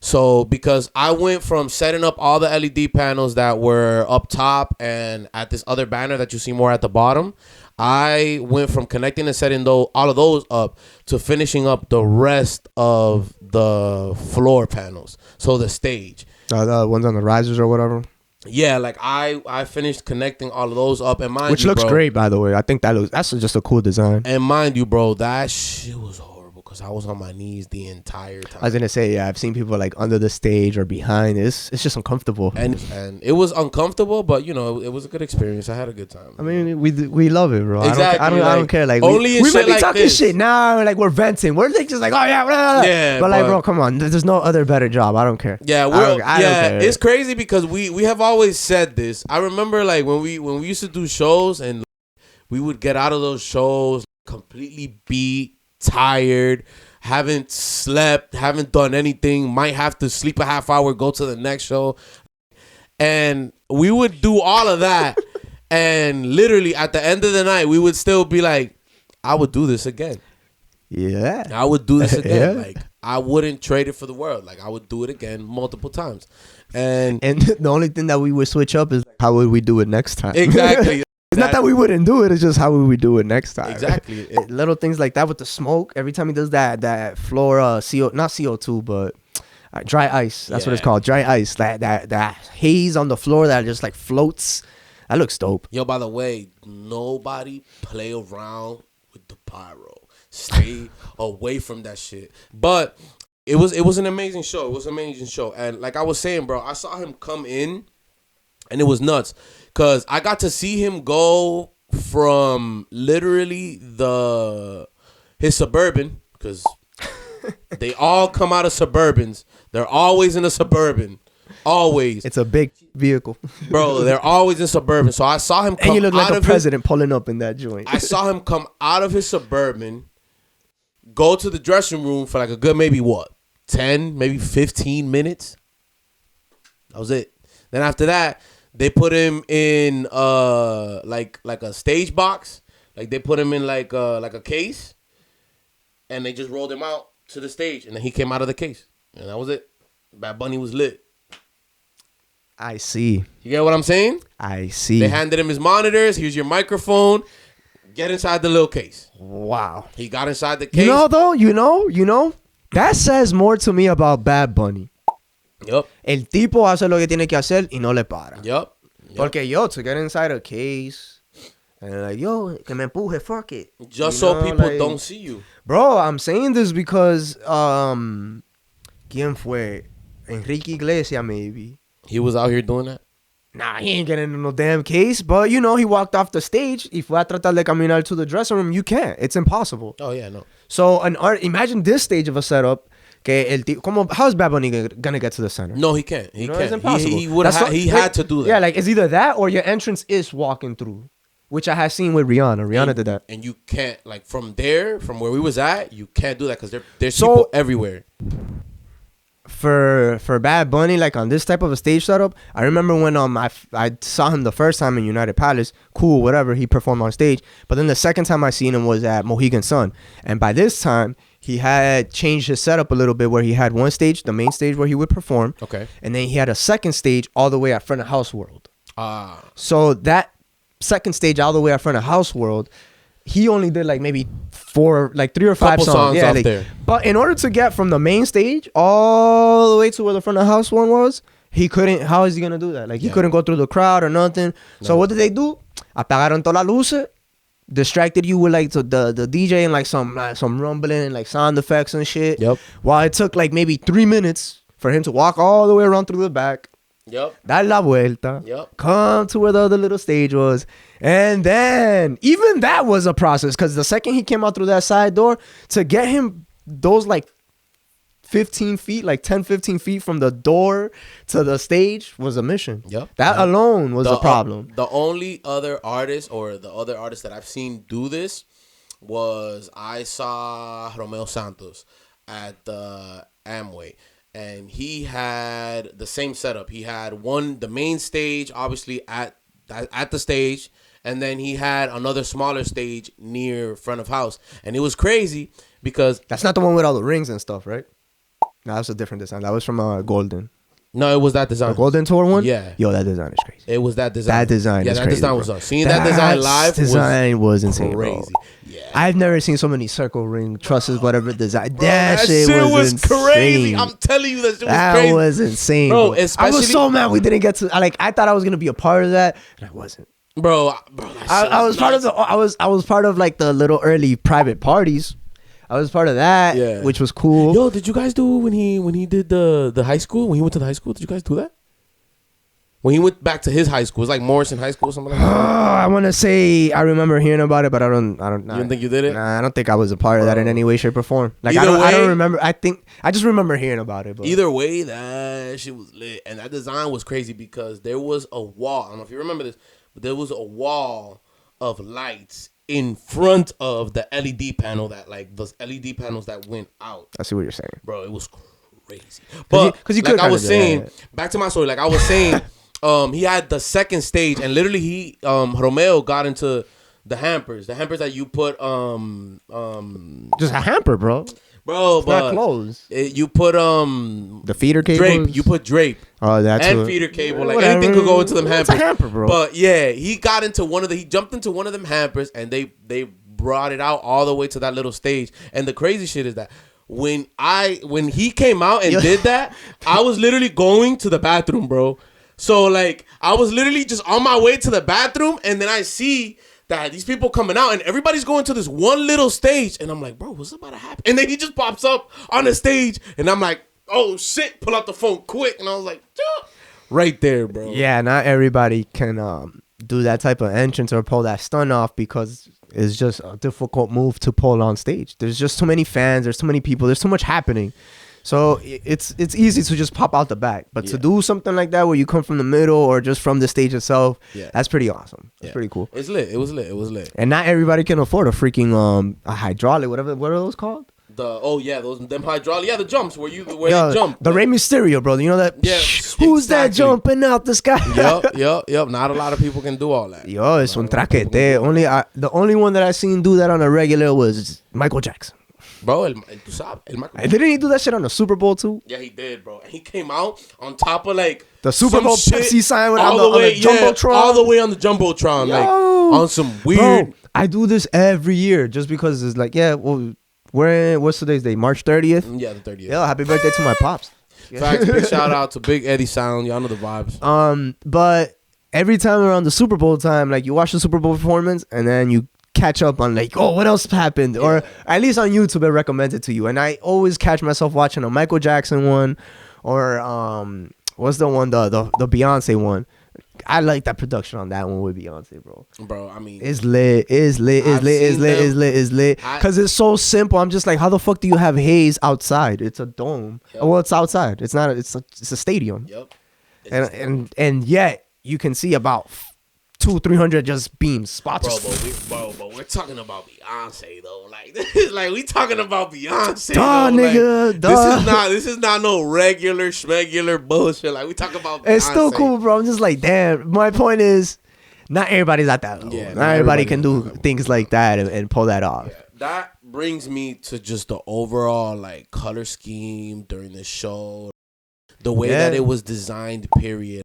So because I went from setting up all the LED panels that were up top and at this other banner that you see more at the bottom, I went from connecting and setting all of those up to finishing up the rest of the floor panels. So the stage. The ones on the risers or whatever. Yeah, like I finished connecting all of those up, and mind which you, looks bro, great, by the way. I think that's just a cool design. And mind you, bro, that shit was horrible because I was on my knees the entire time. I was gonna say, I've seen people like under the stage or behind. It's just uncomfortable, and it was uncomfortable, but you know, it was a good experience. I had a good time. I mean, we love it, bro. Exactly. I don't care. Like only we might be like talking this. shit now, like we're venting. We're like just like, oh yeah, blah, blah, blah. Yeah. But like, bro, come on. There's no other better job. I don't care. Yeah, I don't care. It's crazy because we have always said this. I remember like when we used to do shows and we would get out of those shows completely beat, tired, haven't slept, haven't done anything, might have to sleep a half hour, go to the next show. And we would do all of that. And literally at the end of the night, we would still be like, I would do this again. Yeah. I would do this again. Like, I wouldn't trade it for the world. Like, I would do it again multiple times. And the only thing that we would switch up is how would we do it next time? Exactly. It's not that we wouldn't do it. It's just how would we do it next time. Exactly. Little things like that with the smoke. Every time he does that floor not CO2, but dry ice. That's what it's called. Dry ice. That haze on the floor that just like floats. That looks dope. Yo, by the way, nobody play around with the pyro. Stay away from that shit. But it was an amazing show. It was an amazing show. And like I was saying, bro, I saw him come in and it was nuts. Because I got to see him go from literally his Suburban, because they all come out of Suburbans. They're always in a Suburban. Always. It's a big vehicle. Bro, they're always in Suburban. So I saw him come out of and you look like a president pulling up in that joint. I saw him come out of his Suburban, go to the dressing room for like a good maybe 10, maybe 15 minutes. That was it. Then after that, they put him in like a stage box. Like they put him in like a case, and they just rolled him out to the stage, and then he came out of the case, and that was it. Bad Bunny was lit. I see. You get what I'm saying? I see. They handed him his monitors. Here's your microphone. Get inside the little case. Wow. He got inside the case. You know though, you know, that says more to me about Bad Bunny. Yup. El tipo hace lo que tiene que hacer y no le para. Yup. Porque to get inside a case and like, yo, que me empuje, fuck it. Just so people don't see you. Bro, I'm saying this because, ¿quién fue? Enrique Iglesias, maybe. He was out here doing that? Nah, he ain't getting into no damn case. But, you know, he walked off the stage. Y fue a tratar de caminar to the dressing room. You can't. It's impossible. Oh, yeah, no. So, imagine this stage of a setup. How's Bad Bunny gonna get to the center? No, he can't. He can't. It's impossible. He had to do that. Yeah, like, it's either that or your entrance is walking through. Which I had seen with Rihanna. Rihanna did that. And you can't, like, from where we was at, you can't do that because there's people everywhere. For Bad Bunny, like on this type of a stage setup, I remember when I saw him the first time in United Palace. Cool, whatever, he performed on stage. But then the second time I seen him was at Mohegan Sun, and by this time he had changed his setup a little bit, where he had one stage, the main stage where he would perform, okay, and then he had a second stage all the way at front of House World. So that second stage all the way at front of House World, he only did like maybe 3 or 5 songs. Yeah, like, there. But in order to get from the main stage all the way to where the front of house one was, he couldn't. How is he gonna do that? Like, he couldn't go through the crowd or nothing. No. So what did they do? Apagaron todas las luces, distracted you with like the DJ and like some rumbling and like sound effects and shit. Yep. While it took like maybe 3 minutes for him to walk all the way around through the back. Yep. Dar la vuelta. Yep. Come to where the other little stage was. And then even that was a process, because the second he came out through that side door, to get him those like 15 feet, like 10, 15 feet from the door to the stage was a mission. Yep. That alone was a problem. The only other artist, or the other artist that I've seen do this, was I saw Romeo Santos at the Amway. And he had the same setup. He had the main stage, obviously at the stage, and then he had another smaller stage near front of house. And it was crazy because that's not the one with all the rings and stuff, right? No, that's a different design. That was from Golden. No, it was that design. The Golden Tour one? Yeah. Yo, that design is crazy. It was that design. That design yeah, is that crazy, design bro. was up. Seeing that design live was insane, crazy. Bro. Yeah. I've never seen so many circle ring trusses, whatever design. Bro, that shit was crazy. I'm telling you, that shit was crazy. That was insane, bro. I was so mad we didn't get to. I thought I was gonna be a part of that, and I wasn't. Bro, I was part of the. I was part of like the little early private parties. I was part of that, which was cool. Yo, did you guys do when he did the high school? When he went to the high school, did you guys do that? When he went back to his high school, it was like Morrison High School or something like that. I want to say I remember hearing about it, but I don't. You don't think you did it? Nah, I don't think I was a part of that in any way, shape, or form. Like, I don't remember. I just remember hearing about it. But either way, that shit was lit, and that design was crazy because there was a wall. I don't know if you remember this, but there was a wall of lights in front of the LED panel those LED panels that went out. I see what you're saying, bro. It was crazy. But like I was saying, back to my story. Like I was saying. He had the second stage, and literally Romeo got into the hampers that you put just a hamper, bro. But not clothes. You put the feeder cable. Drape. You put drape. Oh, that's and feeder cable. Like anything could go into them hampers. It's a hamper, bro. But yeah, he got into he jumped into one of them hampers, and they brought it out all the way to that little stage. And the crazy shit is that when he came out and did that, I was literally going to the bathroom, bro. So, like, I was literally just on my way to the bathroom, and then I see that these people coming out, and everybody's going to this one little stage, and I'm like, bro, what's about to happen? And then he just pops up on the stage, and I'm like, oh, shit, pull out the phone quick, and I was like, right there, bro. Yeah, not everybody can do that type of entrance or pull that stunt off because it's just a difficult move to pull on stage. There's just too many fans, there's too many people, there's too much happening. So it's easy to just pop out the back, but to do something like that where you come from the middle or just from the stage itself, that's pretty awesome. That's pretty cool. It's lit. It was lit. And not everybody can afford a freaking a hydraulic, what are those called? Them hydraulic. Yeah, the jumps where they jump. The Rey Mysterio, bro. You know that? Yeah. Who's that jumping out the sky? Yep. Not a lot of people can do all that. Yo, it's un traquete. The only one that I seen do that on a regular was Michael Jackson. Bro, tú sabes, Michael. Didn't he do that shit on the Super Bowl too? Yeah, he did, bro. He came out on top of like the Super Bowl Pepsi sign on the Jumbotron. All the way on the Jumbotron, like on some weird. Bro, I do this every year just because it's like, what's today's day? March 30th? Yeah, the 30th. Yeah, happy birthday to my pops. Facts, big shout out to Big Eddie Sound. Y'all know the vibes. But every time around the Super Bowl time, like you watch the Super Bowl performance and then you catch up on like, what else happened? Or at least on YouTube it recommends it to you. And I always catch myself watching a Michael Jackson one or what's the one the Beyonce one? I like that production on that one with Beyonce, bro. Bro, I mean, it's lit. Cause it's so simple. I'm just like, how the fuck do you have haze outside? It's a dome. Yep. Well, it's outside. It's not. It's a stadium. Yep. And yet you can see about 200-300 just beams spots. But we're talking about Beyonce though. Like this is like we talking about Beyonce. Duh, though. nigga. Like, duh. This is not no regular schmegular bullshit. Like we talk about. Beyonce. It's still cool, bro. I'm just like, damn. My point is, not everybody's at that level. Yeah, not everybody can do things like that and pull that off. Yeah. That brings me to just the overall like color scheme during the show, the way that it was designed. Period.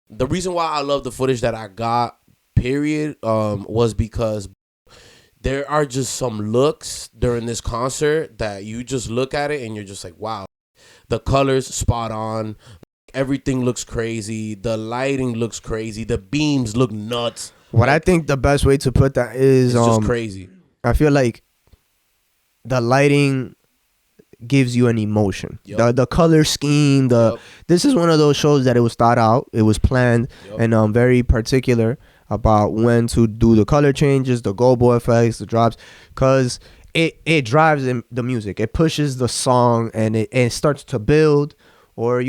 The reason why I love the footage that I got, period, was because there are just some looks during this concert that you just look at it and you're just like, wow, the colors spot on, everything looks crazy, the lighting looks crazy, the beams look nuts. What I think the best way to put that is it's just crazy. I feel like the lighting gives you an emotion. Yep. The color scheme, this is one of those shows that it was thought out, it was planned, and very particular about when to do the color changes, the gobo effects, the drops, because it drives the music, it pushes the song, and it starts to build, or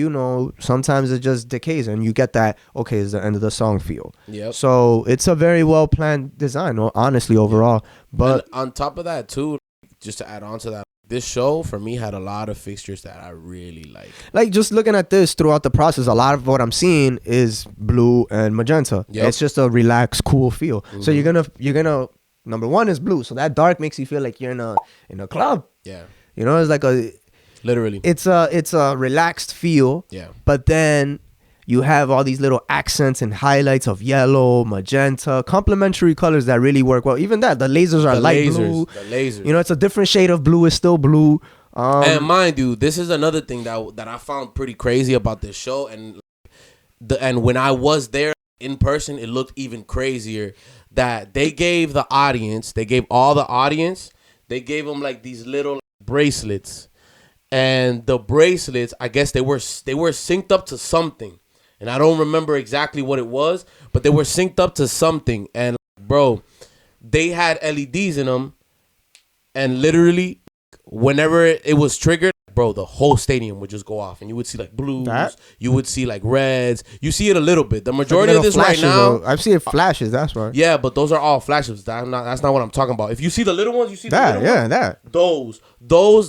sometimes it just decays and you get that, okay, it's the end of the song feel. So it's a very well planned design, honestly, overall. But and on top of that too, just to add on to that, this show for me had a lot of fixtures that I really like. Like just looking at this throughout the process, a lot of what I'm seeing is blue and magenta. It's just a relaxed, cool feel. Mm-hmm. So you're gonna number one is blue, so that dark makes you feel like you're in a club. Yeah, it's like literally. It's a relaxed feel. Yeah, but then you have all these little accents and highlights of yellow, magenta, complementary colors that really work well. Even that, the lasers are light blue. The lasers. It's a different shade of blue. It's still blue. And mind you, this is another thing that I found pretty crazy about this show. And when I was there in person, it looked even crazier. That they gave all the audience, they gave them like these little bracelets. And the bracelets, I guess they were synced up to something. And I don't remember exactly what it was, but they were synced up to something. And, bro, they had LEDs in them. And literally, whenever it was triggered, bro, the whole stadium would just go off. And you would see, like, blues. You would see, like, reds. You see it a little bit. The majority of this flashes, right now. I've seen it flashes, that's right. Yeah, but those are all flashes. That's not what I'm talking about. If you see the little ones, you see the little ones. That. Those,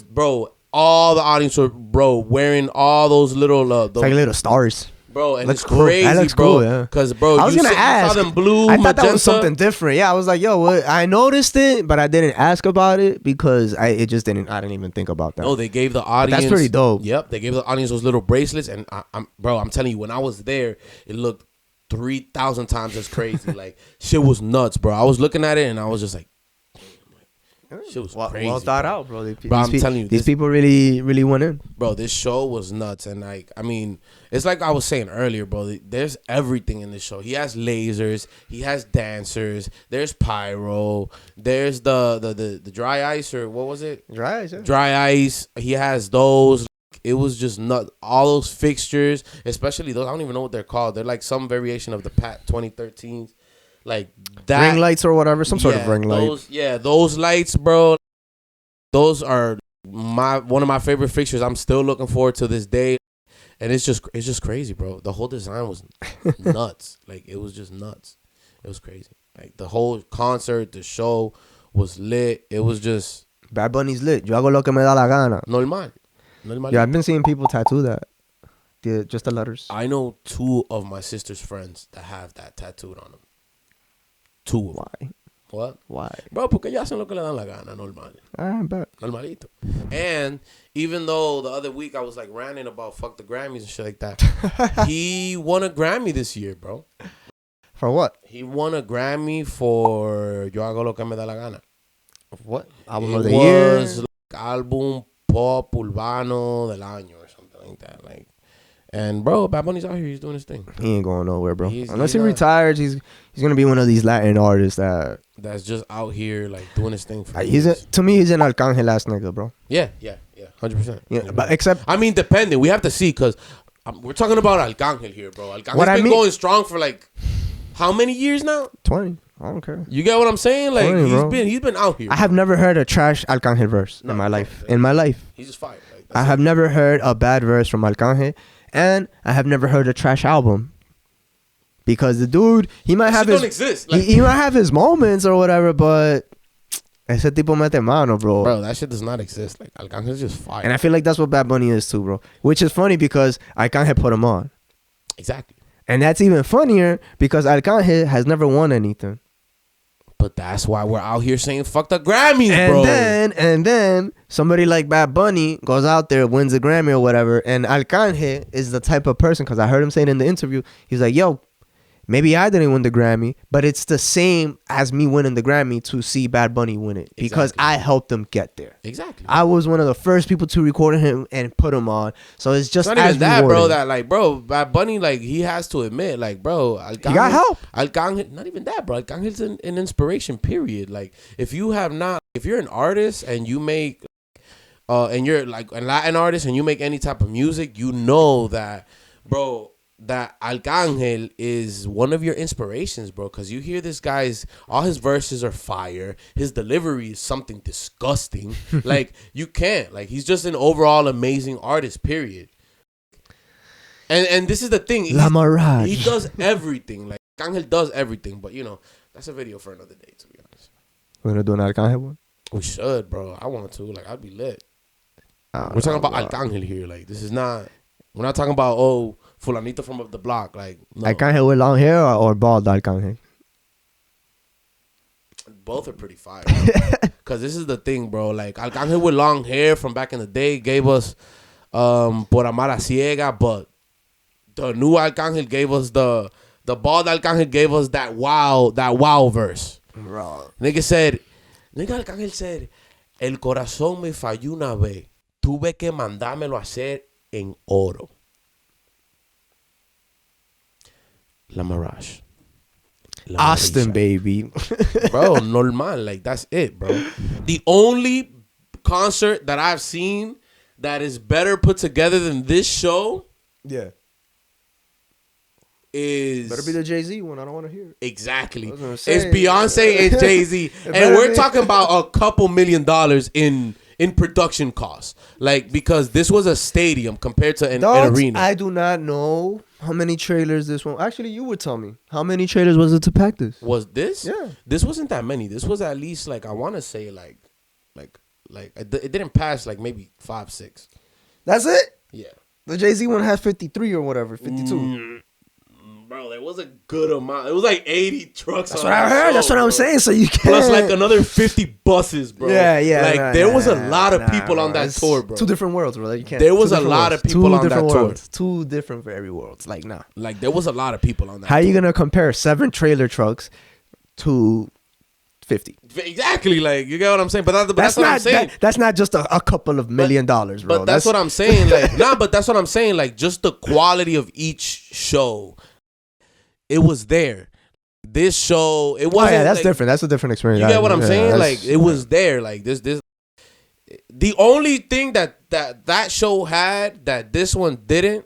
bro, all the audience were, bro, wearing all those little... it's like little stars. Bro, and looks it's crazy, cool. That looks bro. Cool, yeah. Because, bro, I was gonna ask. You saw them blue, I thought magenta. that was something different. Yeah, I was like, yo, what? I noticed it, but I didn't ask about it because I didn't even think about that. No, they gave the audience. But that's pretty dope. Yep, they gave the audience those little bracelets, and I'm telling you, when I was there, it looked 3,000 times as crazy. Like shit was nuts, bro. I was looking at it, and I was just like. Shit was crazy. Well thought out, bro. I'm telling you, these people really, really went in. Bro, this show was nuts, and like, I mean, it's like I was saying earlier, bro. There's everything in this show. He has lasers, he has dancers, there's pyro, there's the dry ice, or what was it? Dry ice. Yeah. Dry ice. He has those. It was just nuts. All those fixtures, especially those. I don't even know what they're called. They're like some variation of the PAT 2013s. Like that ring lights or whatever, some sort of ring light. Those lights, bro. Those are one of my favorite fixtures. I'm still looking forward to this day, and it's just crazy, bro. The whole design was nuts. Like it was just nuts. It was crazy. Like the whole concert, the show was lit. It was just Bad Bunny's lit. Yo hago lo que me da la gana. Normal. Yeah, I've been seeing people tattoo that. Just the letters. I know 2 of my sister's friends that have that tattooed on them. 2 of them. Why? What? Why? Bro, porque ya hacen lo que le dan la gana, normal. I bet. Normalito. And even though the other week I was like ranting about fuck the Grammys and shit like that, he won a Grammy this year, bro. For what? He won a Grammy for Yo Hago Lo Que Me Da La Gana. What? Album of the year? It was like album pop urbano del año or something like that. Like, and bro, Bad Bunny's out here. He's doing his thing. He ain't going nowhere, bro. Unless he retires, he's gonna be one of these Latin artists that's just out here like doing his thing. To me, he's an Arcángel ass nigga, bro. Yeah. Yeah, 100%. Yeah, but except I mean, depending. We have to see because we're talking about Arcángel here, bro. Arcángel's been going strong for like how many years now? 20. I don't care. You get what I'm saying? Like 20, he's been out here. I have never heard a trash Arcángel verse in my life. In my life, he's just fire. Like, I have never heard a bad verse from Arcángel, and I have never heard a trash album. Because the dude, he might have his, don't exist. Like, he might have his moments or whatever, but ese tipo mete mano, bro. Bro, that shit does not exist. Like Arcángel's just fire. And I feel like that's what Bad Bunny is too, bro. Which is funny because Arcángel put him on. Exactly. And that's even funnier because Arcángel has never won anything. But that's why we're out here saying fuck the Grammys, and bro. And then somebody like Bad Bunny goes out there, wins a Grammy or whatever, and Arcángel is the type of person, because I heard him say it in the interview, he's like, yo, maybe I didn't win the Grammy, but it's the same as me winning the Grammy to see Bad Bunny win it because I helped them get there. Exactly. I was one of the first people to record him and put him on. So it's just not as even that, rewarding. bro. That like, bro, Bad Bunny, like he has to admit, like, bro, you got help. Arcángel, not even that, bro. Arcángel's an inspiration. Period. Like, if you're an artist and you make, and you're like a Latin artist and you make any type of music, you know that, bro, that Arcángel is one of your inspirations, bro. Because you hear this guy's, all his verses are fire. His delivery is something disgusting. Like, you can't. Like, he's just an overall amazing artist, period. And this is the thing. La Mirage. He does everything. Like, Arcángel does everything. But, you know, that's a video for another day, to be honest. We're going to do an Arcángel one? We should, bro. I want to. Like, I'd be lit. We're talking about Arcángel here. Like, this is not, we're not talking about, oh, Fulanito from up the block. Like, no. Arcángel with long hair or bald Arcángel? Both are pretty fire. Because this is the thing, bro. Like, Arcángel with long hair from back in the day gave us Por Amar a Ciega, but the new Arcángel gave us the bald Arcángel gave us that wow verse. Bro. Nigga Arcángel said, el corazón me falló una vez. Tuve que mandármelo a hacer en oro. La Mirage. Austin, baby. Bro, normal. Like, that's it, bro. The only concert that I've seen that is better put together than this show Yeah. is... Better be the Jay-Z one. I don't want to hear it. Exactly. It's say, Beyonce and Jay-Z. And we're talking about a couple $1 million in production costs. Like, because this was a stadium compared to an arena. I do not know how many trailers this one... Actually, you would tell me. How many trailers was it to pack this? Was this? Yeah. This wasn't that many. This was at least, like, I want to say, like it didn't pass, like, maybe 5, 6. That's it? Yeah. The Jay-Z one has 53 or whatever, 52. Bro, there was a good amount. It was like 80 trucks. That's what I heard. That's what I'm saying. So you can't... Plus like another 50 buses, bro. Yeah. Like there was a lot of people on that tour, bro. Two different worlds, bro. Like, you can't. There was a lot of people on that tour. Two different for every world. Like, nah. Like there was a lot of people on that How tour. you going to compare 7 trailer trucks to 50? Exactly. Like, you get what I'm saying? But that's what I'm saying. That's not just a couple of $1 million, bro. But that's what I'm saying. Like, but that's what I'm saying. Like, just the quality of each show. It was there. This show, it wasn't. Oh, yeah, that's like, different. That's a different experience. You get what I'm saying? Like, it was there. Like, this. The only thing that show had that this one didn't,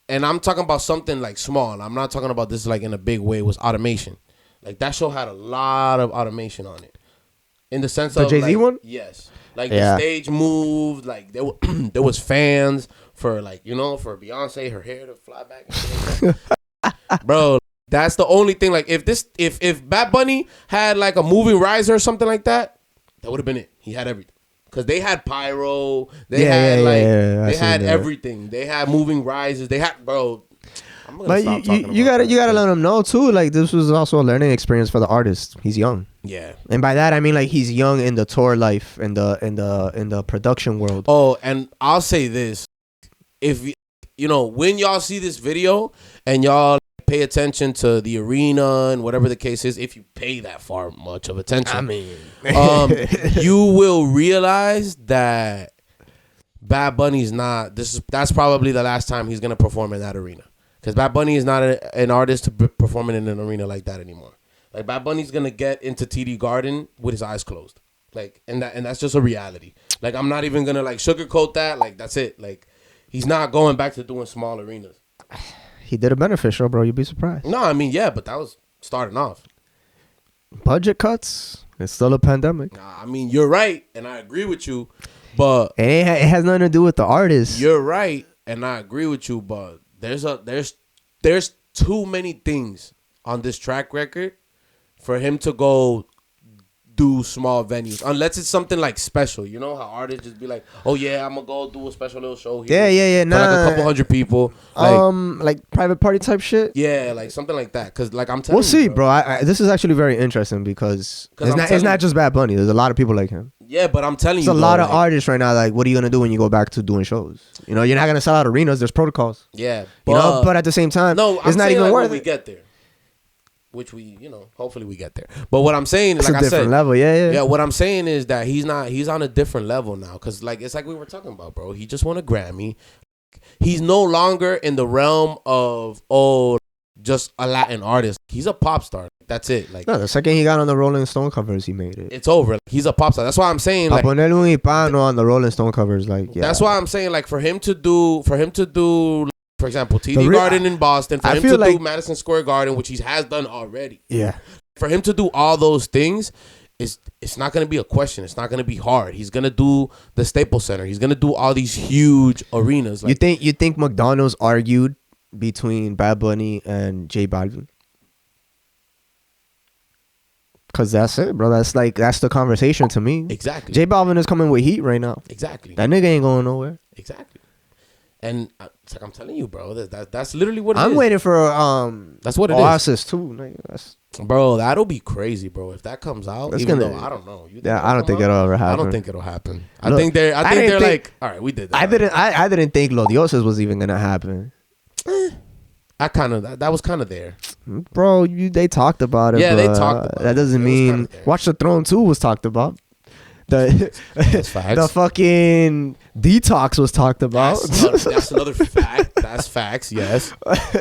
and I'm talking about something like small. I'm not talking about this like in a big way. Was automation. Like that show had a lot of automation on it, in the sense of the Jay-Z like, one. Yes, like the stage moved. Like there was fans for like for Beyonce, her hair to fly back. And shit like that. Bro, that's the only thing. Like if Bad Bunny had like a moving riser or something like that, that would have been it. He had everything. Cause they had pyro, they had everything. They had moving risers. They had, bro. I'm gonna stop talking you gotta let them know too. Like this was also a learning experience for the artist. He's young. Yeah, and by that I mean like he's young in the tour life and the production world. Oh, and I'll say this: if when y'all see this video and y'all pay attention to the arena and whatever the case is, if you pay that far much of attention, I mean, you will realize that Bad Bunny's not. That's probably the last time he's gonna perform in that arena, because Bad Bunny is not an artist to be performing in an arena like that anymore. Like Bad Bunny's gonna get into TD Garden with his eyes closed, like, and that's just a reality. Like, I'm not even gonna like sugarcoat that. Like, that's it. Like, he's not going back to doing small arenas. He did a beneficial, bro. You'd be surprised. No, I mean, yeah, but that was starting off. Budget cuts. It's still a pandemic. Nah, I mean, you're right, and I agree with you, but It has nothing to do with the artist. you're right, and I agree with you, but there's too many things on this track record for him to go do small venues, unless it's something like special. You know how artists just be like, "Oh yeah, I'm gonna go do a special little show here." Yeah. For like a couple hundred people. Like private party type shit. Yeah, like something like that. Cause like I'm telling We'll see, you, bro. This is actually very interesting because it's I'm not just Bad Bunny. There's a lot of people like him. Yeah, but I'm telling There's you, a lot of like, artists right now. Like, what are you gonna do when you go back to doing shows? You know, you're not gonna sell out arenas. There's protocols. Yeah, But at the same time, no, it's not even like worth when we it. get there. Which we, hopefully we get there. But what I'm saying is, It's like a I different said, level. Yeah. yeah. What I'm saying is that he's on a different level now. Cause like it's like we were talking about, bro. He just won a Grammy. He's no longer in the realm of just a Latin artist. He's a pop star. That's it. Like No, the second he got on the Rolling Stone covers, he made it. it's over. Like, he's a pop star. That's why I'm saying. Like, Ponerle un hispano on the Rolling Stone covers, like yeah. That's why I'm saying, like, for him to do, for example, TD The Garden in Boston, for I him feel to do like- Madison Square Garden, which he has done already. Yeah. For him to do all those things, it's not going to be a question. It's not going to be hard. He's going to do the Staples Center. He's going to do all these huge arenas. Like, You think McDonald's argued between Bad Bunny and J Balvin? Cause that's it, bro. That's the conversation to me. Exactly. J Balvin is coming with heat right now. Exactly. That nigga ain't going nowhere. Exactly. And it's like I'm telling you, bro. That's literally what it is. I'm waiting for That's what it is. Oasis too. Nigga. Bro, that'll be crazy, bro. If that comes out, That's even gonna- though I don't know. I don't think it'll ever happen. I don't think it'll happen. I Look, think they're didn't think- like, all right, we did that. I didn't think Lo Dioses was even gonna happen. That was kind of there. Bro, they talked about it. Yeah, they but talked about that it. doesn't It was mean kinda there. Watch the Throne 2 was talked about. The That's facts. the fucking Detox was talked about. That's another fact. That's facts. Yes.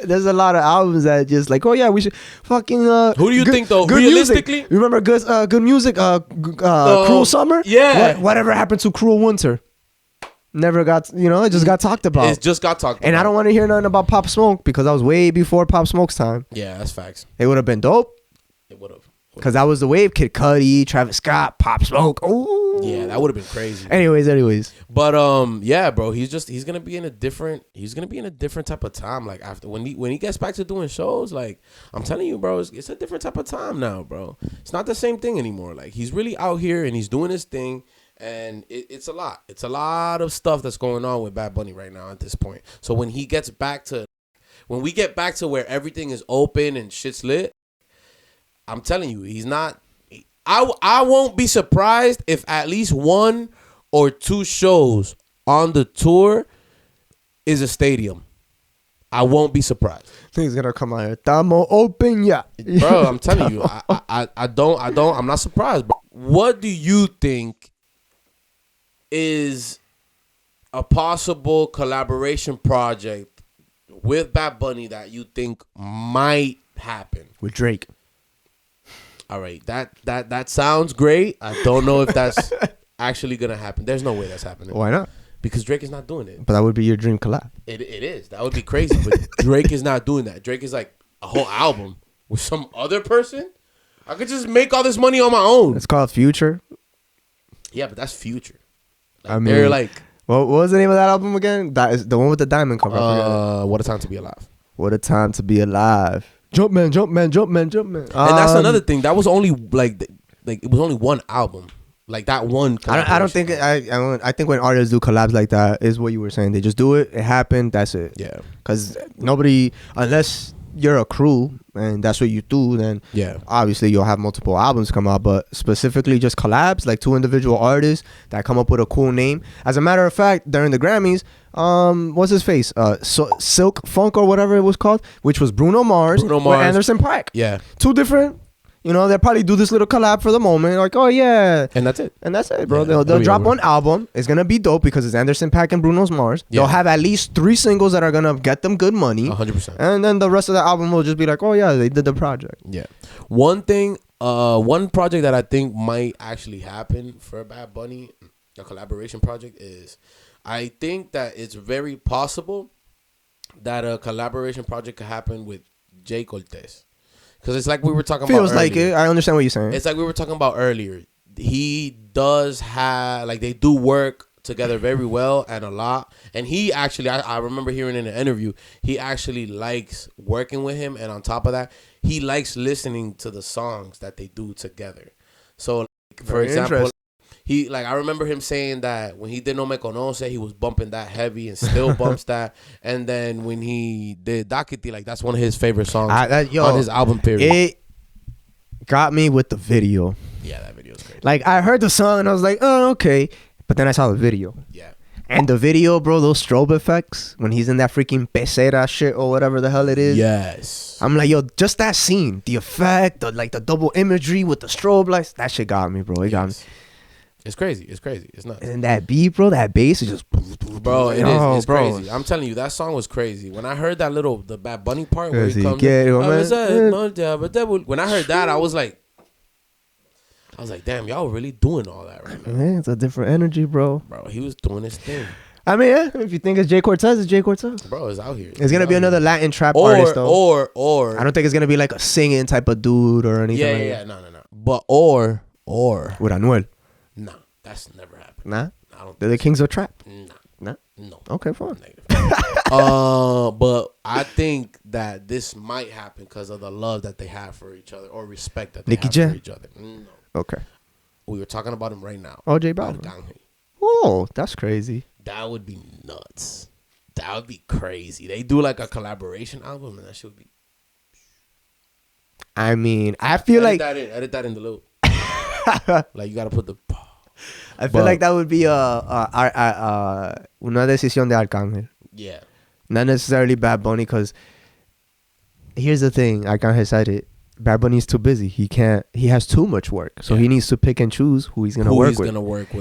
There's a lot of albums that just like, oh yeah, we should fucking. Who do you think, though? Good Realistically? music. You remember good music? Cruel Summer. yeah. Whatever happened to Cruel Winter? Never got. It just got talked about. It just got talked about. And I don't want to hear nothing about Pop Smoke because that was way before Pop Smoke's time. Yeah, that's facts. It would have been dope. It would have. Because that was the wave. Kid Cudi, Travis Scott, Pop Smoke. Ooh. Yeah, that would have been crazy. Anyways. But yeah, bro, he's gonna be in a different type of time. Like after when he gets back to doing shows, like I'm telling you, bro, it's a different type of time now, bro. It's not the same thing anymore. Like he's really out here and he's doing his thing, and it's a lot. It's a lot of stuff that's going on with Bad Bunny right now at this point. So when we get back to where everything is open and shit's lit, I'm telling you, he's not. I won't be surprised if at least 1 or 2 shows on the tour is a stadium. I won't be surprised. Things gonna come out here. Tamo open, yeah. Bro, I'm telling you, I'm not surprised, bro. What do you think is a possible collaboration project with Bad Bunny that you think might happen? With Drake. All right, that sounds great. I don't know if that's actually gonna happen. There's no way that's happening. Why not? Because Drake is not doing it. But that would be your dream collab. It is. That would be crazy. But Drake is not doing that. Drake is like a whole album with some other person. I could just make all this money on my own. It's called Future. Yeah, but that's Future. Like, I mean, they're like, what was the name of that album again? That is the one with the diamond cover. I forget. What a Time to Be Alive. What a time to be alive. Jumpman. And that's another thing. That was only like it was only one album. Like that one. I don't think I think when artists do collabs like that is what you were saying. They just do it. It happened. That's it. Yeah. Because nobody, unless you're a crew and that's what you do, then Yeah. obviously you'll have multiple albums come out. But specifically just collabs, like 2 individual artists that come up with a cool name. As a matter of fact, during the Grammys, what's his face? Silk Funk or whatever it was called, which was Bruno Mars with Anderson .Paak. Yeah. 2 different. They'll probably do this little collab for the moment. Like, oh, yeah. And that's it. And that's it, bro. Yeah, they'll drop over. one album. It's going to be dope because it's Anderson .Paak and Bruno Mars. Yeah. They'll have at least 3 singles that are going to get them good money. 100%. And then the rest of the album will just be like, oh, yeah, they did the project. Yeah. One thing, one project that I think might actually happen for Bad Bunny, a collaboration project is, I think that it's very possible that a collaboration project could happen with Jay Cortez. Because it's like we were talking about Feels like earlier. it. I understand what you're saying. It's like we were talking about earlier. He does have, like, they do work together very well and a lot. And he actually, I remember hearing in an interview, he actually likes working with him. And on top of that, he likes listening to the songs that they do together. So, like, for example, I remember him saying that when he did No Me Conoce, he was bumping that heavy and still bumps that. And then when he did Dakiti, like, that's one of his favorite songs on his album period. It got me with the video. Yeah, that video is great. Like, I heard the song and I was like, oh, okay. But then I saw the video. Yeah. And the video, bro, those strobe effects, when he's in that freaking pecera shit or whatever the hell it is. Yes. I'm like, yo, just that scene, the effect, the double imagery with the strobe lights, that shit got me, bro. It got me. It's crazy. It's nuts. And that beat, bro, that bass is just... Bro, it's crazy. I'm telling you, that song was crazy. When I heard the Bad Bunny part where he comes in, when I heard that, I was like, damn, y'all really doing all that right now. Man, it's a different energy, bro. Bro, he was doing his thing. I mean, yeah, if you think it's Jay Cortez, it's Jay Cortez. Bro, it's out here. It's going to be another Latin trap artist, though. Or I don't think it's going to be like a singing type of dude or anything like that. No. But or. With Anuel. Nah, that's never happened. Nah? I don't They're the kings of trap. Nah? No. Okay, fine. But I think that this might happen because of the love that they have for each other or respect that they have for each other. No. Okay. We were talking about him right now. Oh, J Balvin. Oh, that's crazy. That would be nuts. That would be crazy. They do like a collaboration album and that should be. I mean, I feel edit that in the loop. Like, you gotta put the. I feel like that would be una decisión de Arcángel. Yeah. Not necessarily Bad Bunny, because here's the thing. Arcángel said it. Bad Bunny's too busy. He has too much work. So he needs to pick and choose who he's going to work with.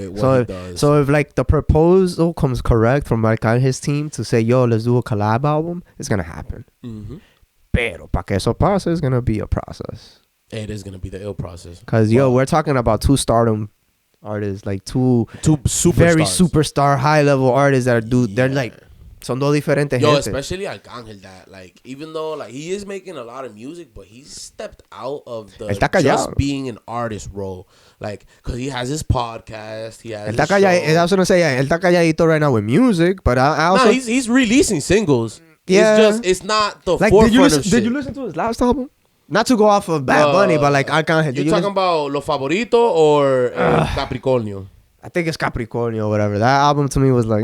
What he does. So if like the proposal comes correct from Arcángel's team to say, yo, let's do a collab album, it's going to happen. Mm-hmm. Pero para que eso pase, it's going to be a process. It is going to be the ill process. Because, we're talking about two stardom artists, like two very superstar, high-level artists that they're like, son dos diferentes gente. Especially Arcángel, that, like, even though, like, he is making a lot of music, but he's stepped out of the just being an artist role. Like, because he has his podcast, he has his show. I was going to say, él está calladito right now with music, but I also... No, he's releasing singles. Yeah. It's not the forefront of shit. Did you listen to his last album? Not to go off of Bad Bunny, but like Arcángel. You talking about Lo Favorito or Capricornio? I think it's Capricornio or whatever. That album to me was like,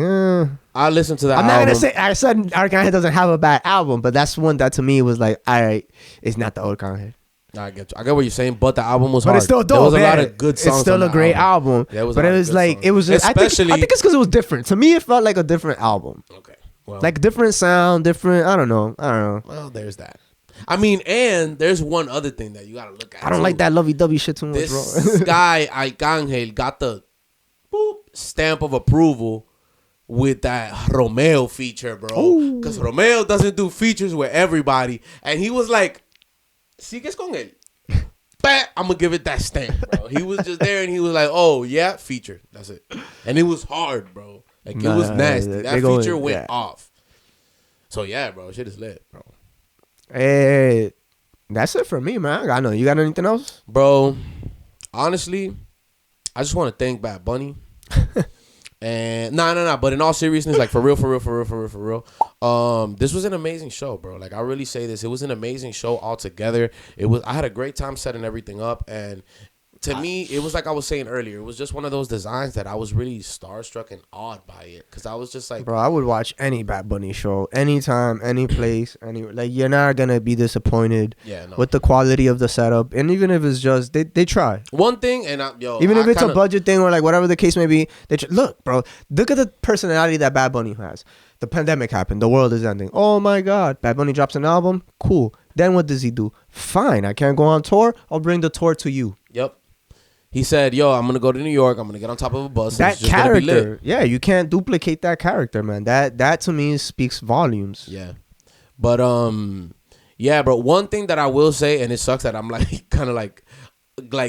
I listened to that album. I'm not going to say, I said Arcángel doesn't have a bad album, but that's one that to me was like, all right, it's not the Arcángel. I get what you're saying, but the album was hard. But it's still dope. There was a lot of good songs. It's still a great album. But it was like, it was just, I think it's because it was different. To me, it felt like a different album. Okay. Well, like different sound, different, I don't know. Well, there's that. I mean, and there's one other thing that you gotta look at. I don't like that lovey-dovey shit too much, bro. This guy, Arcángel, got the stamp of approval with that Romeo feature, bro. Because Romeo doesn't do features with everybody. And he was like, ¿sigues con él? I'm gonna give it that stamp, bro. He was just there and he was like, oh, yeah, feature. That's it. And it was hard, bro. Like, it was nasty. That feature went off. So, yeah, bro, shit is lit, bro. Hey, that's it for me, man. I know. You got anything else? Bro, honestly, I just want to thank Bad Bunny. And no. But in all seriousness, like for real. This was an amazing show, bro. Like, I really say this. It was an amazing show altogether. I had a great time setting everything up. And to me, it was like I was saying earlier. It was just one of those designs that I was really starstruck and awed by it. Because I was just like... Bro, I would watch any Bad Bunny show. Anytime, any place. Like, you're not going to be disappointed with the quality of the setup. And even if it's just... They try. One thing, and even if it's a budget thing or like whatever the case may be. Look, bro. Look at the personality that Bad Bunny has. The pandemic happened. The world is ending. Oh, my God. Bad Bunny drops an album. Cool. Then what does he do? Fine. I can't go on tour. I'll bring the tour to you. Yep. He said, yo, I'm going to go to New York. I'm going to get on top of a bus. That character. Yeah, you can't duplicate that character, man. That to me speaks volumes. Yeah. But, yeah, bro. One thing that I will say, and it sucks that I'm like kind of like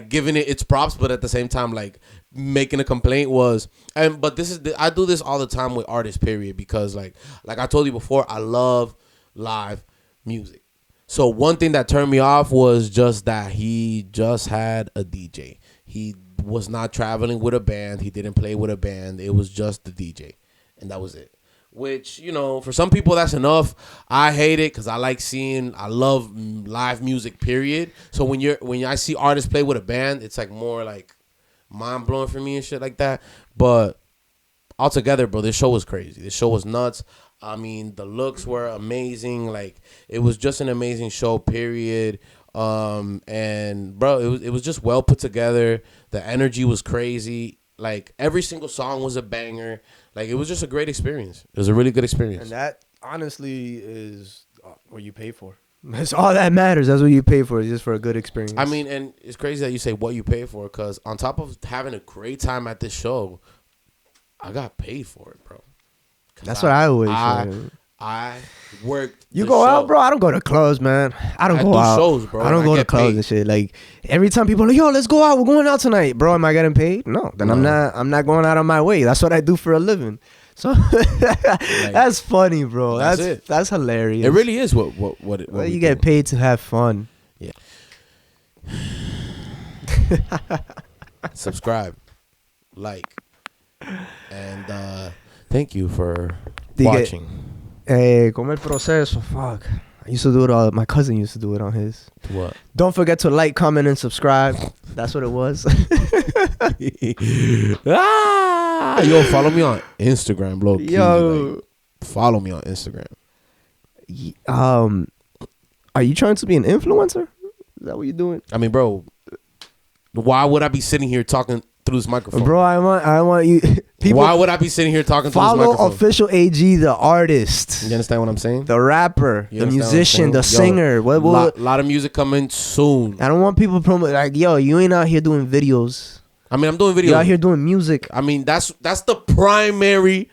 giving it its props, but at the same time, like making a complaint was, but this is I do this all the time with artists, period, because like I told you before, I love live music. So one thing that turned me off was just that he just had a DJ. He was not traveling with a band. He didn't play with a band. It was just the DJ, and that was it. Which, you know, for some people that's enough. I hate it because I love live music, period. So when I see artists play with a band, it's like more like mind blowing for me and shit like that. But altogether, bro, this show was crazy. This show was nuts. I mean, the looks were amazing. Like, it was just an amazing show, period. And bro, it was just well put together. The energy was crazy. Like, every single song was a banger. Like, it was just a great experience. It was a really good experience. And that honestly is what you pay for. That's all that matters. That's what you pay for, is just for a good experience. I mean, and it's crazy that you say what you pay for, because on top of having a great time at this show, I got paid for it, bro. That's what I always say. I worked. You go out, bro? I don't go to clubs, man. I don't go out. Shows, bro. I don't go to clubs and shit. Like, every time people are like, yo, let's go out. We're going out tonight, bro. Am I getting paid? No. Then I'm not going out of my way. That's what I do for a living. So that's funny, bro. That's hilarious. It really is what you get paid to have fun. Yeah. Subscribe, like, and thank you for watching. Como el proceso, fuck. I used to do it all. My cousin used to do it on his. What? Don't forget to like, comment, and subscribe. That's what it was. Yo, follow me on Instagram, bro. Yo, like, follow me on Instagram. Are you trying to be an influencer? Is that what you're doing? I mean, bro, why would I be sitting here talking through this microphone? Bro, I want you. People, why would I be sitting here talking through this microphone? Follow Official AG, the artist. You understand what I'm saying? The rapper, the musician, the singer. Lot of music coming soon. I don't want people promote like, yo, you ain't out here doing videos. I mean, I'm doing videos. You're out here doing music. I mean, that's the primary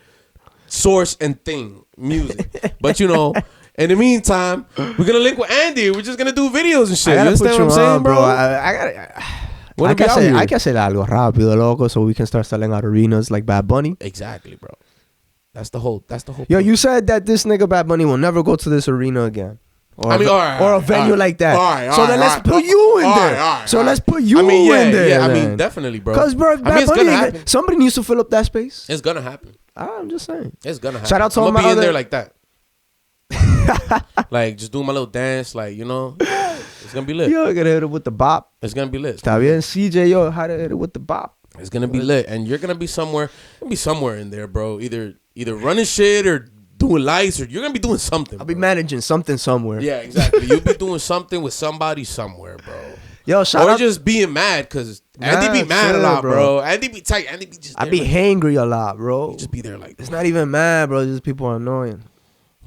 source and thing, music. But you know, in the meantime, we're gonna link with Andy. We're just gonna do videos and shit. You understand what I'm saying, bro? I can say algo rápido, loco, so we can start selling out arenas like Bad Bunny. Exactly, bro. That's the whole. Yo, you said that this nigga Bad Bunny will never go to this arena again. Or a venue like that. So then let's put you in there. So let's put you in there. Yeah, I mean, definitely, bro. Because, bro, Bad Bunny, somebody needs to fill up that space. It's gonna happen. I'm just saying. It's gonna happen. Shout out to I'm all my gonna be in other... there like that. Like, just doing my little dance, like, you know. It's gonna be lit. Yo, gotta hit it with the bop. It's gonna be lit. Está bien, CJ, yo, how to hit it with the bop. It's gonna be lit, and you're gonna be somewhere. In there, bro. Either running shit or doing lights, or you're gonna be doing something. I'll be managing something somewhere. Yeah, exactly. You'll be doing something with somebody somewhere, bro. Yo, shout out. Or just being mad, because Andy be mad a lot, bro. Andy be tight. Andy be just. I be hangry a lot, bro. You just be there like. It's not even mad, bro. Just people are annoying.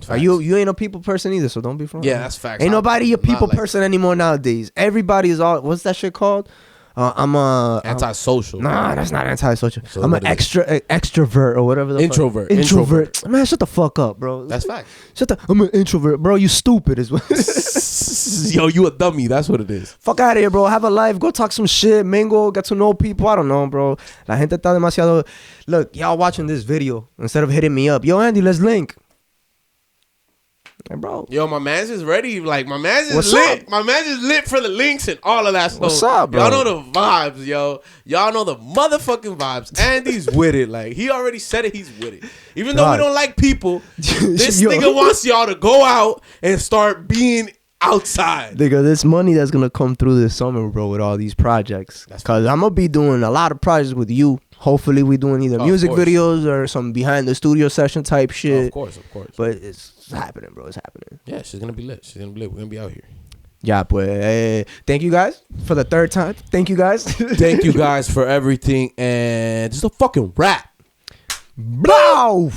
Are you ain't a people person either, so don't be front. Yeah, that's facts. Ain't nobody a people person anymore nowadays. Everybody is all. What's that shit called? I'm antisocial. Nah, that's not antisocial. So I'm an extrovert or whatever. Introvert. Introvert. Man, shut the fuck up, bro. That's fact. I'm an introvert, bro. You stupid as well. Yo, you a dummy. That's what it is. Fuck out of here, bro. Have a life. Go talk some shit. Mingle. Get to know people. I don't know, bro. La gente está demasiado. Look, y'all watching this video instead of hitting me up. Yo, Andy, let's link. Hey, bro. Yo, my man's is ready. Like, my man's is lit. Up? My man's is lit for the links and all of that stuff. What's up, bro? Y'all know the vibes, yo. Y'all know the motherfucking vibes. Andy's with it. Like, he already said it. He's with it. Even though we don't like people, this nigga wants y'all to go out and start being outside. Nigga, this money that's going to come through this summer, bro, with all these projects. Because I'm going to be doing a lot of projects with you. Hopefully, we doing either music videos or some behind the studio session type shit. Of course. But it's happening, bro. It's happening. Yeah, she's gonna be lit. We're gonna be out here. Yeah, pues. Thank you guys for the third time. Thank you guys. Thank you guys for everything. And just a fucking rap. Blow.